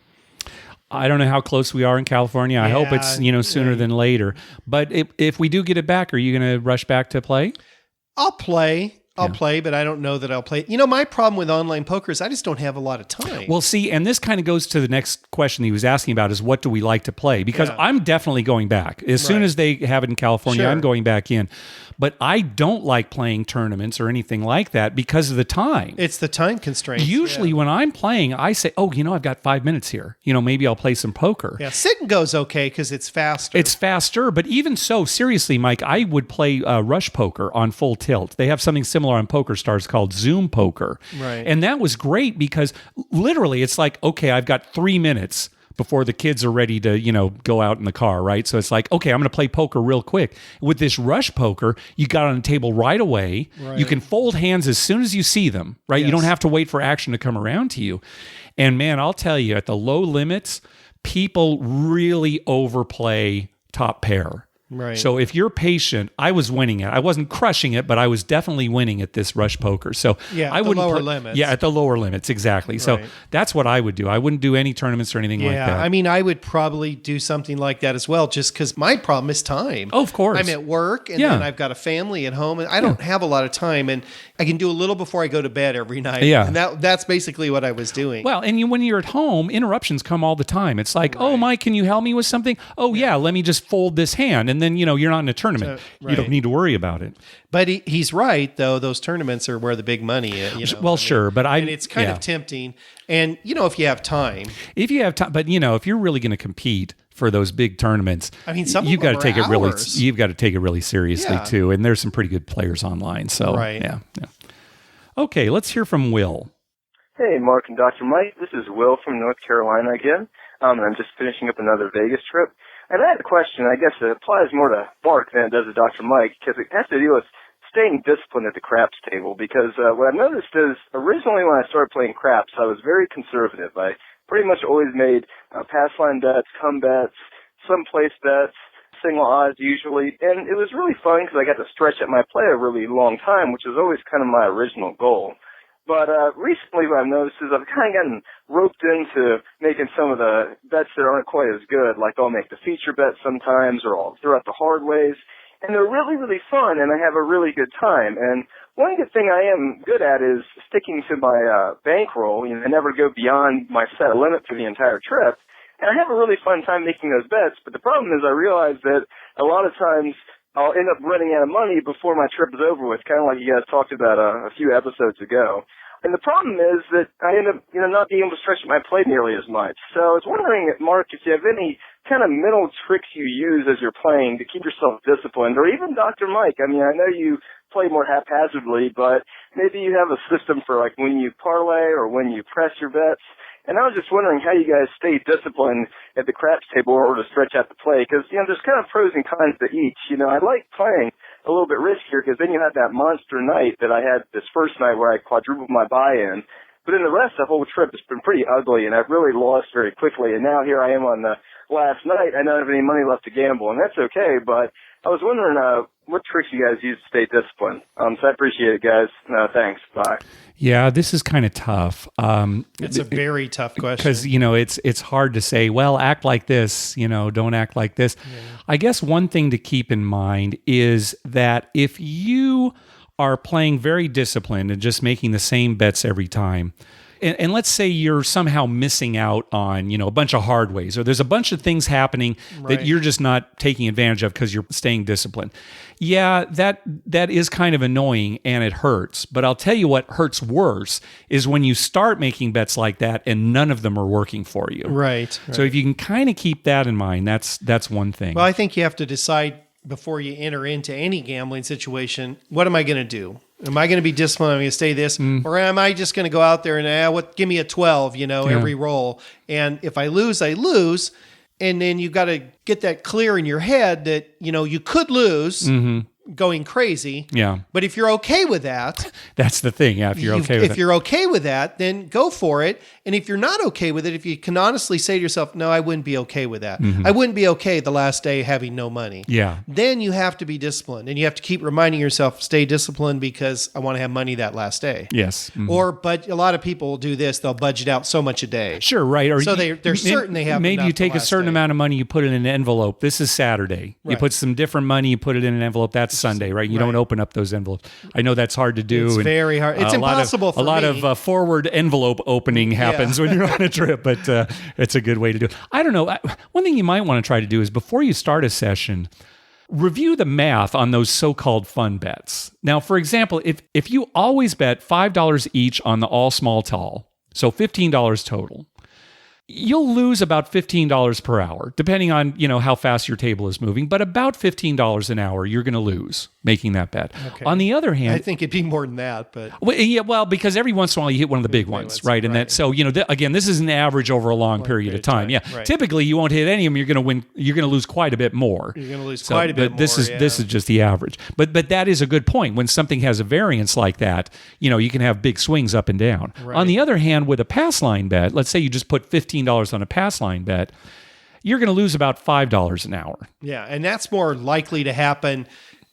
I don't know how close we are in California. I hope it's, sooner than later. But if we do get it back, are you going to rush back to play? I'll play. I'll play, but I don't know that I'll play. My problem with online poker is I just don't have a lot of time. Well, see, and this kind of goes to the next question he was asking about is what do we like to play? Because I'm definitely going back. As soon as they have it in California, Sure. I'm going back in. But I don't like playing tournaments or anything like that because of the time. It's the time constraints. Usually when I'm playing, I say, I've got 5 minutes here. Maybe I'll play some poker. Yeah, sit and go's okay because it's faster. It's faster, but even so, seriously, Mike, I would play Rush Poker on Full Tilt. They have something similar on PokerStars called Zoom Poker. Right. And that was great because literally it's like, okay, I've got 3 minutes before the kids are ready to, go out in the car, right? So it's like, okay, I'm going to play poker real quick. With this Rush Poker, you got on the table right away. Right. You can fold hands as soon as you see them, right? You Yes. don't have to wait for action to come around to you. And man, I'll tell you, at the low limits, people really overplay top pair. Right. So if you're patient, I was winning it. I wasn't crushing it, but I was definitely winning at this Rush Poker. So Yeah, I at the wouldn't lower play- limits. Yeah, at the lower limits, exactly. So Right. that's what I would do. I wouldn't do any tournaments or anything like that. I mean, I would probably do something like that as well, just because my problem is time. Oh, of course. I'm at work, and Yeah. then I've got a family at home, and I don't have a lot of time, and I can do a little before I go to bed every night. Yeah. And that's basically what I was doing. Well, and when you're at home, interruptions come all the time. It's like, oh, Mike, can you help me with something? Oh, yeah, let me just fold this hand. And then, you're not in a tournament. So, You don't right. need to worry about it. But he's right, though. Those tournaments are where the big money is. Well, sure, but and it's kind of tempting. And, if you have time. if you have time, but if you're really going to compete for those big tournaments, I mean, some of you've got them to take are it really. hours. You've got to take it really seriously Yeah. too. And there's some pretty good players online. So Right. yeah. Okay, let's hear from Will. Hey, Mark and Dr. Mike. This is Will from North Carolina again. And I'm just finishing up another Vegas trip. And I had a question. I guess it applies more to Mark than it does to Dr. Mike, because it has to do with staying disciplined at the craps table. Because what I've noticed is originally when I started playing craps, I was very conservative. I pretty much always made pass line bets, come bets, some place bets, single odds usually. And it was really fun because I got to stretch out my play a really long time, which was always kind of my original goal. But recently what I've noticed is I've kind of gotten roped into making some of the bets that aren't quite as good. Like I'll make the feature bets sometimes, or I'll throw out the hard ways. And they're really, really fun, and I have a really good time. And one good thing I am good at is sticking to my bankroll. I never go beyond my set limit for the entire trip. And I have a really fun time making those bets. But the problem is I realize that a lot of times I'll end up running out of money before my trip is over with, kind of like you guys talked about a few episodes ago. And the problem is that I end up, not being able to stretch my play nearly as much. So I was wondering, Mark, if you have any kind of mental tricks you use as you're playing to keep yourself disciplined, or even Dr. Mike. I mean, I know you play more haphazardly, but maybe you have a system for like when you parlay or when you press your bets. And I was just wondering how you guys stay disciplined at the craps table in order to stretch out the play. Because, there's kind of pros and cons to each. I like playing a little bit riskier because then you have that monster night that I had this first night where I quadrupled my buy-in. But in the rest, the whole trip has been pretty ugly, and I've really lost very quickly. And now here I am on the last night. I don't have any money left to gamble, and that's okay. But I was wondering what tricks you guys use to stay disciplined. So I appreciate it, guys. Thanks. Bye. Yeah, this is kind of tough. It's a very tough question. Because, it's hard to say, well, act like this, don't act like this. Yeah. I guess one thing to keep in mind is that if you are playing very disciplined and just making the same bets every time, and let's say you're somehow missing out on, a bunch of hard ways, or there's a bunch of things happening that you're just not taking advantage of because you're staying disciplined. Yeah, that is kind of annoying and it hurts. But I'll tell you what hurts worse is when you start making bets like that and none of them are working for you. Right. So if you can kind of keep that in mind, that's one thing. Well, I think you have to decide before you enter into any gambling situation, what am I going to do? Am I going to be disciplined? Am I going to stay this? Or am I just going to go out there and, give me a 12, every roll. And if I lose, I lose. And then you got to get that clear in your head that, you could lose going crazy. Yeah. But if you're okay with that. That's the thing. Yeah. If you're okay with it. If you're okay with that, then go for it. And if you're not okay with it, if you can honestly say to yourself, no, I wouldn't be okay with that. I wouldn't be okay the last day having no money. Yeah. Then you have to be disciplined and you have to keep reminding yourself, stay disciplined because I want to have money that last day. Yes. But a lot of people will do this. They'll budget out so much a day. Sure. Right. Or so they're certain they have maybe enough you take a certain amount of money, you put it in an envelope. This is Saturday. Right. You put some different money, you put it in an envelope. That's Sunday, right? You don't open up those envelopes. I know that's hard to do. It's very hard. It's impossible for me. A lot of forward envelope opening happens when you're on a trip, but it's a good way to do it. I don't know. One thing you might want to try to do is before you start a session, review the math on those so-called fun bets. Now, for example, if you always bet $5 each on the all small tall, so $15 total, you'll lose about $15 per hour, depending on, how fast your table is moving, but about $15 an hour you're going to lose making that bet. Okay. On the other hand, I think it'd be more than that, but because every once in a while you hit one of the big ones, right? And that, so, again, this is an average over a long period of time. Yeah. Right. Typically you won't hit any of them. You're going to win. You're going to lose quite a bit more. You're going to lose quite a bit more. This is just the average. But that is a good point. When something has a variance like that, you can have big swings up and down. Right. On the other hand, with a pass line bet, let's say you just put $15 on a pass line bet, you're going to lose about $5 an hour. Yeah, and that's more likely to happen.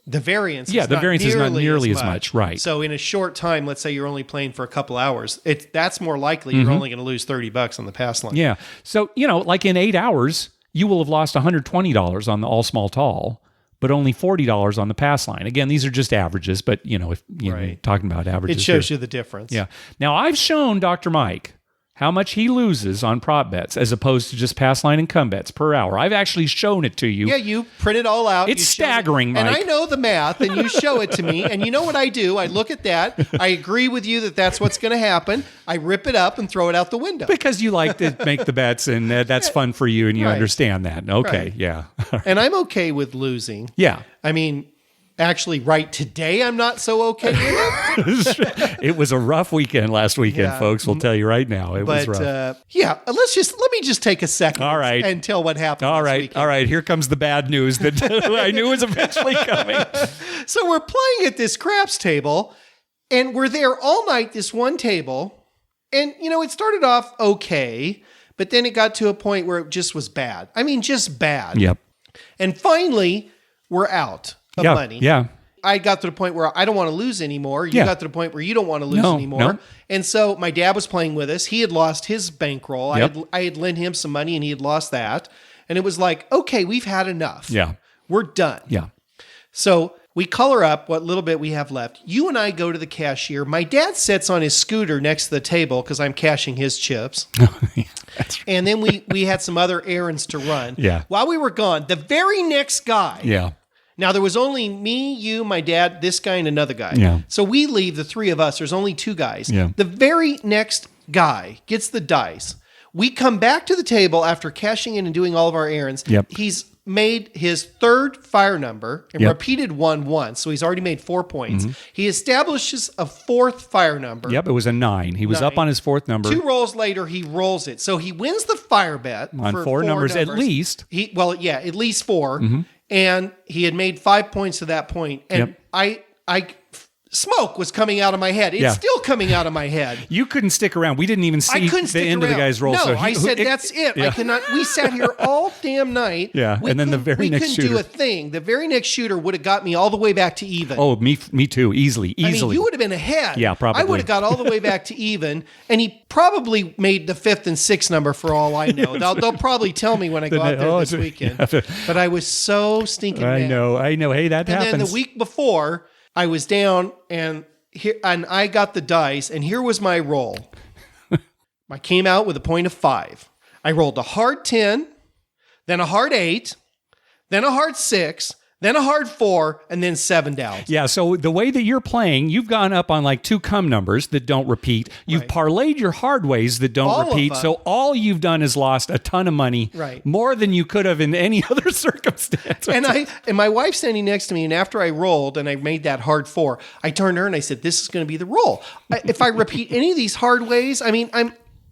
The variance is not nearly as much. Right. So in a short time, let's say you're only playing for a couple hours, that's more likely you're only going to lose $30 on the pass line. Yeah. So, like in 8 hours, you will have lost $120 on the all small tall, but only $40 on the pass line. Again, these are just averages, but if you're talking about averages. It shows you the difference. Yeah. Now, I've shown Dr. Mike how much he loses on prop bets as opposed to just pass line and come bets per hour. I've actually shown it to you. Yeah, you print it all out. It's staggering, Mike. And I know the math, and you show it to me. And you know what I do? I look at that. I agree with you that that's what's going to happen. I rip it up and throw it out the window. Because you like to make the bets, and that's fun for you, and you understand that. Okay, yeah. And I'm okay with losing. Yeah. I mean, actually, right today, I'm not so okay with it. It was a rough weekend last weekend, folks. We'll tell you right now. It was rough. Let me just take a second and tell what happened. All right. Here comes the bad news that I knew was eventually coming. So we're playing at this craps table, and we're there all night, this one table. And, it started off okay, but then it got to a point where it just was bad. I mean, just bad. Yep. And finally, we're out of money. Yeah. I got to the point where I don't want to lose anymore. You got to the point where you don't want to lose anymore. No. And so my dad was playing with us. He had lost his bankroll. Yep. I had lent him some money and he had lost that. And it was like, okay, we've had enough. Yeah. We're done. Yeah. So we color up what little bit we have left. You and I go to the cashier. My dad sits on his scooter next to the table because I'm cashing his chips. And then we had some other errands to run. Yeah. While we were gone, the very next guy. Yeah. Now, there was only me, you, my dad, this guy, and another guy. Yeah. So we leave, the three of us. There's only two guys. Yeah. The very next guy gets the dice. We come back to the table after cashing in and doing all of our errands. Yep. He's made his third fire number and repeated one once. So he's already made 4 points. Mm-hmm. He establishes a fourth fire number. Yep, it was a 9. He was up on his fourth number. 2 rolls later, he rolls it. So he wins the fire bet on for four numbers at least. At least 4. Mm-hmm. And he had made 5 points to that point. And I smoke was coming out of my head. It's still coming out of my head. You couldn't stick around. We didn't even see the end of the guy's roll. No, so I said, that's it. Yeah. I cannot. We sat here all damn night. Yeah, and then the very next we shooter. couldn't do a thing. The very next shooter would have got me all the way back to even. Oh, me too. Easily. I mean, you would have been ahead. Yeah, probably. I would have got all the way back to even, and he probably made the 5th and 6th number for all I know. They'll probably tell me when I go out there this weekend. Yeah. But I was so stinking mad. I know. Hey, that happens. And then the week before, I was down and I got the dice, and here was my roll. I came out with a point of 5. I rolled a hard 10, then a hard 8, then a hard 6, then a hard 4, and then 7 downs. Yeah, so the way that you're playing, you've gone up on like 2 come numbers that don't repeat. You've parlayed your hard ways that don't All repeat. of them. So all you've done is lost a ton of money, Right. more than you could have in any other circumstance. And my wife's standing next to me, and after I rolled and I made that hard 4, I turned to her and I said, "This is going to be the roll. If I repeat any of these hard ways, I mean,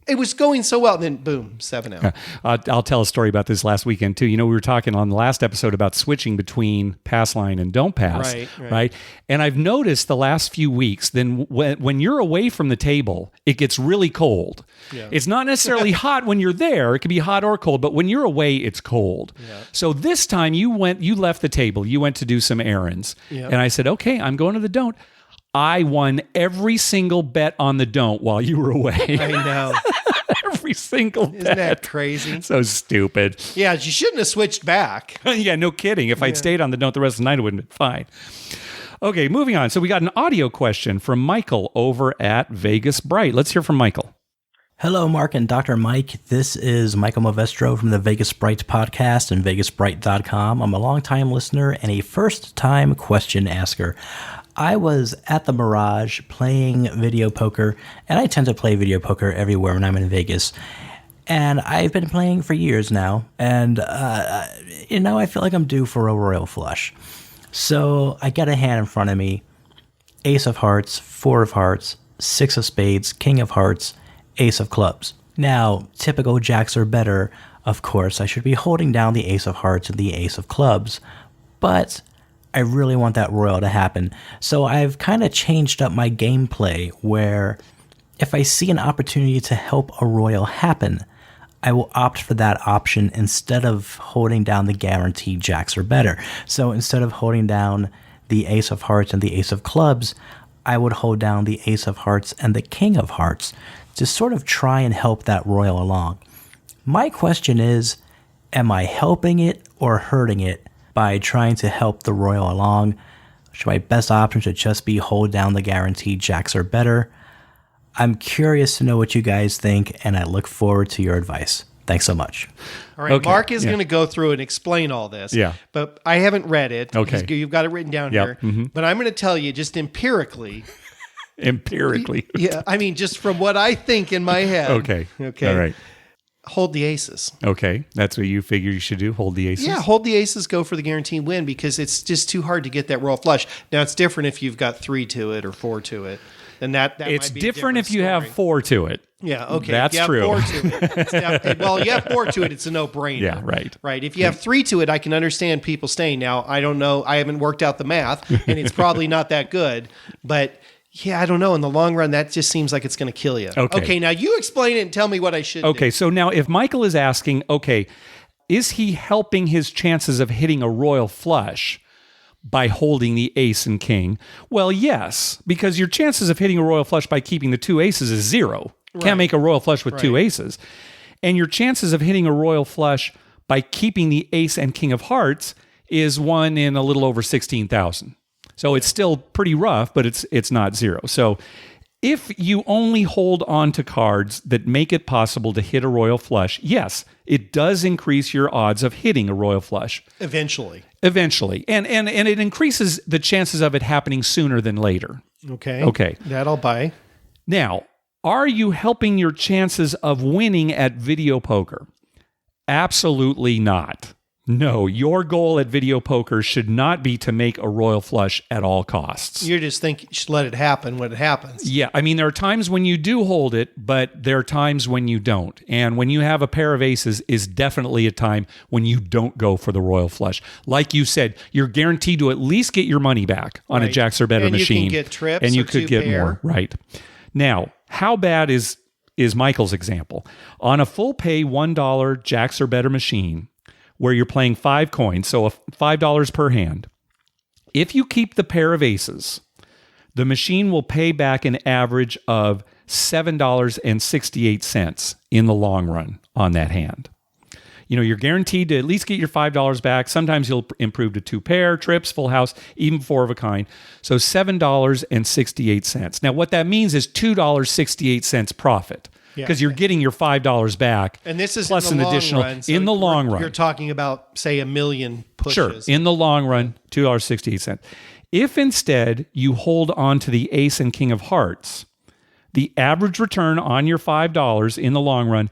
it was going so well." And then boom, 7 out. I'll tell a story about this last weekend too. You know, we were talking on the last episode about switching between pass line and don't pass, right? And I've noticed the last few weeks, then when you're away from the table, it gets really cold. Yeah. It's not necessarily hot when you're there. It can be hot or cold, but when you're away, it's cold. Yeah. So this time you left the table. You went to do some errands, and I said, "Okay, I'm going to the don't." I won every single bet on the don't while you were away. I know. Every single bet. Isn't that crazy? So stupid. Yeah, you shouldn't have switched back. Yeah, no kidding. If I'd stayed on the don't the rest of the night, it would have been fine. Okay, moving on. So we got an audio question from Michael over at Vegas Bright. Let's hear from Michael. Hello, Mark and Dr. Mike. This is Michael Movestro from the Vegas Bright podcast and vegasbright.com. I'm a longtime listener and a first-time question asker. I was at the Mirage playing video poker, and I tend to play video poker everywhere when I'm in Vegas. And I've been playing for years now, and, I feel like I'm due for a royal flush. So I get a hand in front of me, Ace of Hearts, 4 of Hearts, 6 of Spades, King of Hearts, Ace of Clubs. Now, typical jacks are better. Of course, I should be holding down the Ace of Hearts and the Ace of Clubs, but I really want that royal to happen. So I've kind of changed up my gameplay where if I see an opportunity to help a royal happen, I will opt for that option instead of holding down the guaranteed jacks or better. So instead of holding down the Ace of Hearts and the Ace of Clubs, I would hold down the Ace of Hearts and the King of Hearts to sort of try and help that royal along. My question is, am I helping it or hurting it by trying to help the royal along? Should my best option should just be hold down the guaranteed jacks or better? I'm curious to know what you guys think, and I look forward to your advice. Thanks so much. All right, Mark is going to go through and explain all this. Yeah. But I haven't read it. Okay. You've got it written down here. Mm-hmm. But I'm going to tell you just empirically. Yeah, I mean, just from what I think in my head. Okay. All right. Hold the aces. Okay. That's what you figure you should do? Hold the aces? Yeah, hold the aces, go for the guaranteed win because it's just too hard to get that royal flush. Now, it's different if you've got 3 to it or 4 to it. And that it's might be different if you story. have 4 to it. Yeah, okay. That's true. 4 to it. Well, you have 4 to it, it's a no-brainer. Yeah, right. Right. If you have 3 to it, I can understand people staying. Now, I don't know. I haven't worked out the math, and it's probably not that good. But, yeah, I don't know. In the long run, that just seems like it's going to kill you. Okay, now you explain it and tell me what I should do. Okay, so now if Michael is asking, okay, is he helping his chances of hitting a royal flush by holding the ace and king? Well, yes, because your chances of hitting a royal flush by keeping the 2 aces is 0. Right. Can't make a royal flush with 2 aces. And your chances of hitting a royal flush by keeping the ace and king of hearts is 1 in a little over 16,000. So it's still pretty rough, but it's not 0. So if you only hold on to cards that make it possible to hit a royal flush, yes, it does increase your odds of hitting a royal flush. Eventually. And it increases the chances of it happening sooner than later. Okay. That I'll buy. Now, are you helping your chances of winning at video poker? Absolutely not. No, your goal at video poker should not be to make a royal flush at all costs. You just think you should let it happen when it happens. Yeah, I mean, there are times when you do hold it, but there are times when you don't. And when you have a pair of aces is definitely a time when you don't go for the royal flush. Like you said, you're guaranteed to at least get your money back on a Right. jacks or better And you machine. can get trips and you or could two get pair. more. Right. Now, how bad is Michael's example? On a full pay $1 jacks or better machine, where you're playing 5 coins, so $5 per hand. If you keep the pair of aces, the machine will pay back an average of $7.68 in the long run on that hand. You know, you're guaranteed to at least get your $5 back. Sometimes you'll improve to 2 pair, trips, full house, even 4 of a kind. So $7.68. Now, what that means is $2.68 profit. Because you're getting your $5 back, And this is plus in the an long additional run. So in the long run. You're talking about, say, 1 million pushes. Sure, in the long run, $2.68. If instead you hold on to the ace and king of hearts, the average return on your $5 in the long run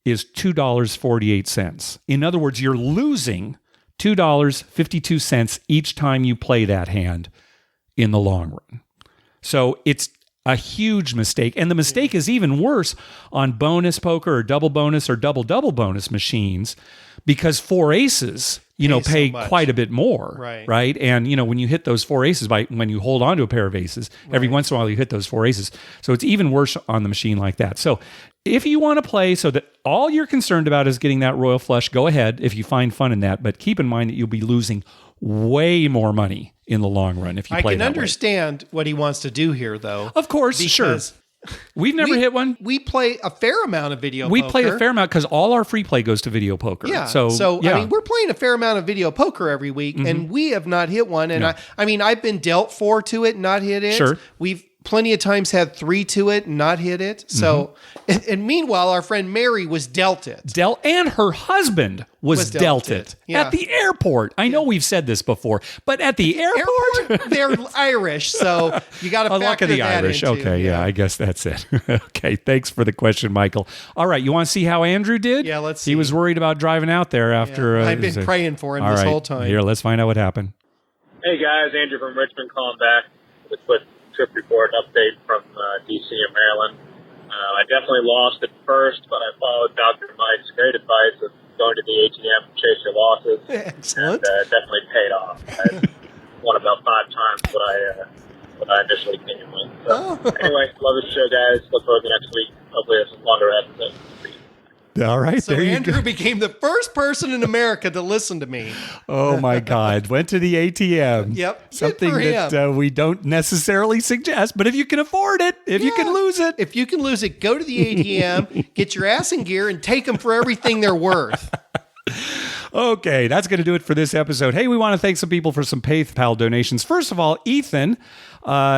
is $2.48. In other words, you're losing $2.52 each time you play that hand in the long run. So it's a huge mistake. And the mistake is even worse on bonus poker or double double bonus machines, because 4 aces, pay so much. quite a bit more. Right. And, when you hit those 4 aces, when you hold on to a pair of aces, every once in a while you hit those 4 aces. So it's even worse on the machine like that. So if you want to play so that all you're concerned about is getting that royal flush, go ahead if you find fun in that. But keep in mind that you'll be losing way more money in the long run if you play I can that way. understand what he wants to do here, though. Of course, sure. because We've never hit one. We play a fair amount of video We poker. play a fair amount because all our free play goes to video poker. Yeah. So yeah. I mean, we're playing a fair amount of video poker every week, and we have not hit one. And No. I've been dealt 4 to it, and not hit it. Sure. We've plenty of times had 3 to it and not hit it. So, and meanwhile, our friend Mary was dealt it. And her husband was dealt it Yeah. at the airport. I know we've said this before, but at the airport? They're Irish, so you got to Oh, luck factor of the that Irish. into, Okay, yeah, I guess that's it. Okay, thanks for the question, Michael. All right, you want to see how Andrew did? Yeah, let's He see. was worried about driving out there after. I've been praying for him All this right, whole time. Here, let's find out what happened. Hey guys, Andrew from Richmond calling back with a quick trip report update from DC and Maryland. I definitely lost at first, but I followed Dr. Mike's great advice of going to the ATM to chase your losses. Excellent. And it definitely paid off. I won about 5 times what I initially came in with. So, anyway, love the show, guys. Look forward to next week. Hopefully it's a longer episode. All right, So there you Andrew go. became the first person in America to listen to me. Oh my God! Went to the ATM. Yep, good Something for that him. we don't necessarily suggest, but if you can afford it, if you can lose it, If you can lose it, go to the ATM, get your ass in gear, and take them for everything they're worth. Okay, that's going to do it for this episode. Hey, we want to thank some people for some PayPal donations. First of all, Ethan,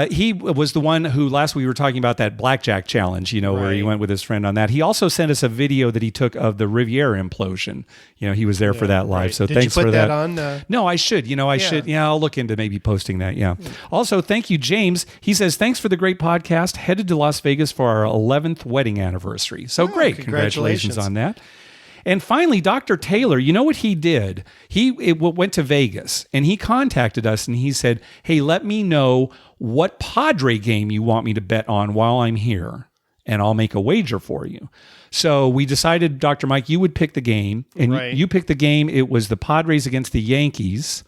he was the one who last week we were talking about that blackjack challenge, where he Right. went with his friend on that. He also sent us a video that he took of the Riviera implosion. He was there for that live. right. So Did you thanks put for that that. on, No, I should. I should. Yeah, I'll look into maybe posting that. Yeah. Also, thank you, James. He says, thanks for the great podcast. Headed to Las Vegas for our 11th wedding anniversary. So great. Congratulations on that. And finally, Dr. Taylor, you know what he did? He went to Vegas and he contacted us and he said, hey, let me know what Padre game you want me to bet on while I'm here, and I'll make a wager for you. So we decided, Dr. Mike, you would pick the game, and Right. you picked the game. It was the Padres against the Yankees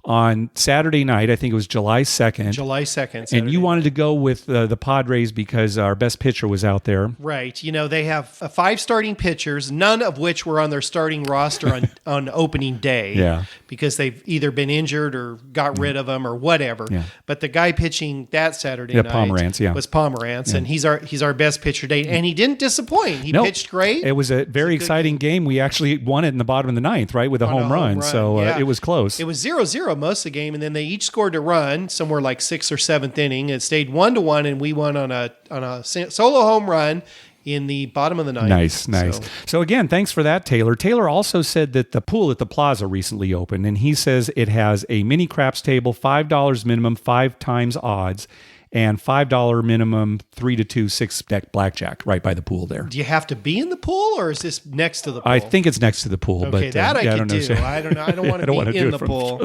on Saturday night. I think it was July 2nd. July 2nd. And Saturday. you wanted to go with the Padres because our best pitcher was out there. Right. They have 5 starting pitchers, none of which were on their starting roster on opening day. Yeah. Because they've either been injured or got rid of them or whatever. Yeah. But the guy pitching that Saturday Yeah, night Pomerantz, yeah. was Pomerantz, and he's our best pitcher today. And he didn't disappoint. He Nope. pitched great. It was a very exciting game. We actually won it in the bottom of the 9th, right, with a On home run. So yeah. it was close. It was 0-0 most of the game, and then they each scored a run somewhere like 6th or 7th inning. It stayed 1-1, and we won on a solo home run in the bottom of the 9th. Nice. So again, thanks for that, Taylor. Taylor also said that the pool at the Plaza recently opened, and he says it has a mini craps table, $5 minimum, 5 times odds, and $5 minimum 3 to 2 6-deck blackjack right by the pool there. Do you have to be in the pool, or is this next to the pool? I think it's next to the pool. Okay, but, that I yeah, could do. I don't know. I don't want to be in the pool.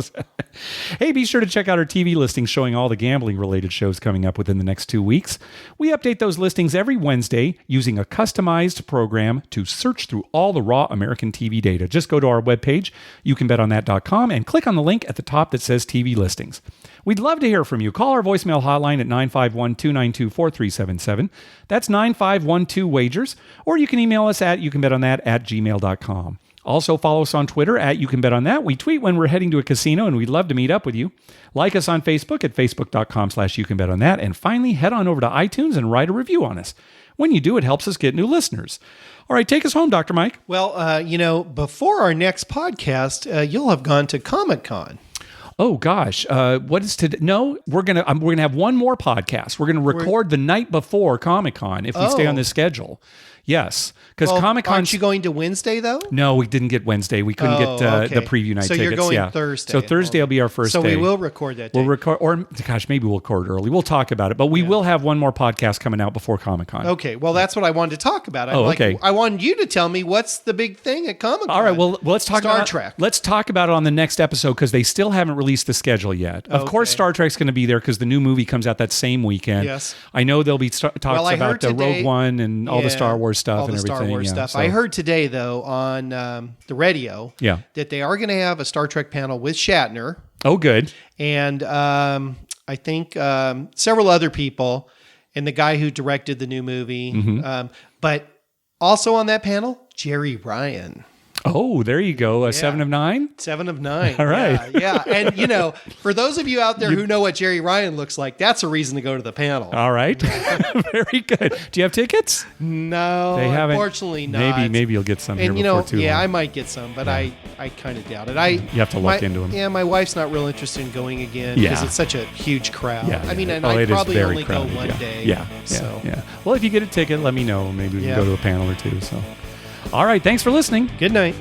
Hey, be sure to check out our TV listings showing all the gambling-related shows coming up within the next 2 weeks. We update those listings every Wednesday using a customized program to search through all the raw American TV data. Just go to our webpage, youcanbetonthat.com, and click on the link at the top that says TV listings. We'd love to hear from you. Call our voicemail hotline at 951-292-4377. That's 9512-WAGERS. Or you can email us at youcanbetonThat@gmail.com. Also, follow us on Twitter at YouCanBetOnThat. We tweet when we're heading to a casino, and we'd love to meet up with you. Like us on Facebook at facebook.com/YouCanBetOnThat. And finally, head on over to iTunes and write a review on us. When you do, it helps us get new listeners. All right, take us home, Dr. Mike. Well, before our next podcast, you'll have gone to Comic-Con. Oh gosh, what is today? No, we're gonna have one more podcast. We're gonna record the night before Comic-Con if we stay on this schedule. Yes, because Comic-Con. Aren't you going to Wednesday though? No, we didn't get Wednesday. We couldn't get the preview night tickets. So you're going Thursday. So Thursday will be our first day. So we will record that day. We'll record, or gosh, maybe we'll record early. We'll talk about it, but we will have one more podcast coming out before Comic-Con. Okay, well that's what I wanted to talk about. Okay. I wanted you to tell me what's the big thing at Comic-Con. All right, well let's talk Star about Trek. Let's talk about it on the next episode because they still haven't released the schedule yet. Of course, Star Trek's going to be there because the new movie comes out that same weekend. Yes, I know there'll be talks about the Rogue One and all the Star Wars stuff and everything. Stuff. So. I heard today, though, on the radio that they are going to have a Star Trek panel with Shatner. Oh, good. And I think several other people and the guy who directed the new movie. Mm-hmm. But also on that panel, Jerry Ryan. Oh, there you go. 7 of 9? 7 of 9. All right. Yeah. And, for those of you out there who know what Jerry Ryan looks like, that's a reason to go to the panel. All right. Very good. Do you have tickets? No, they haven't. Unfortunately not. Maybe you'll get some here before too long. I might get some, but I kind of doubt it. You have to look into them. Yeah, my wife's not real interested in going again because it's such a huge crowd. Yeah, I mean, and I probably only crowded. go one day. Yeah. Well, if you get a ticket, let me know. Maybe we can go to a panel or two. So, all right. Thanks for listening. Good night.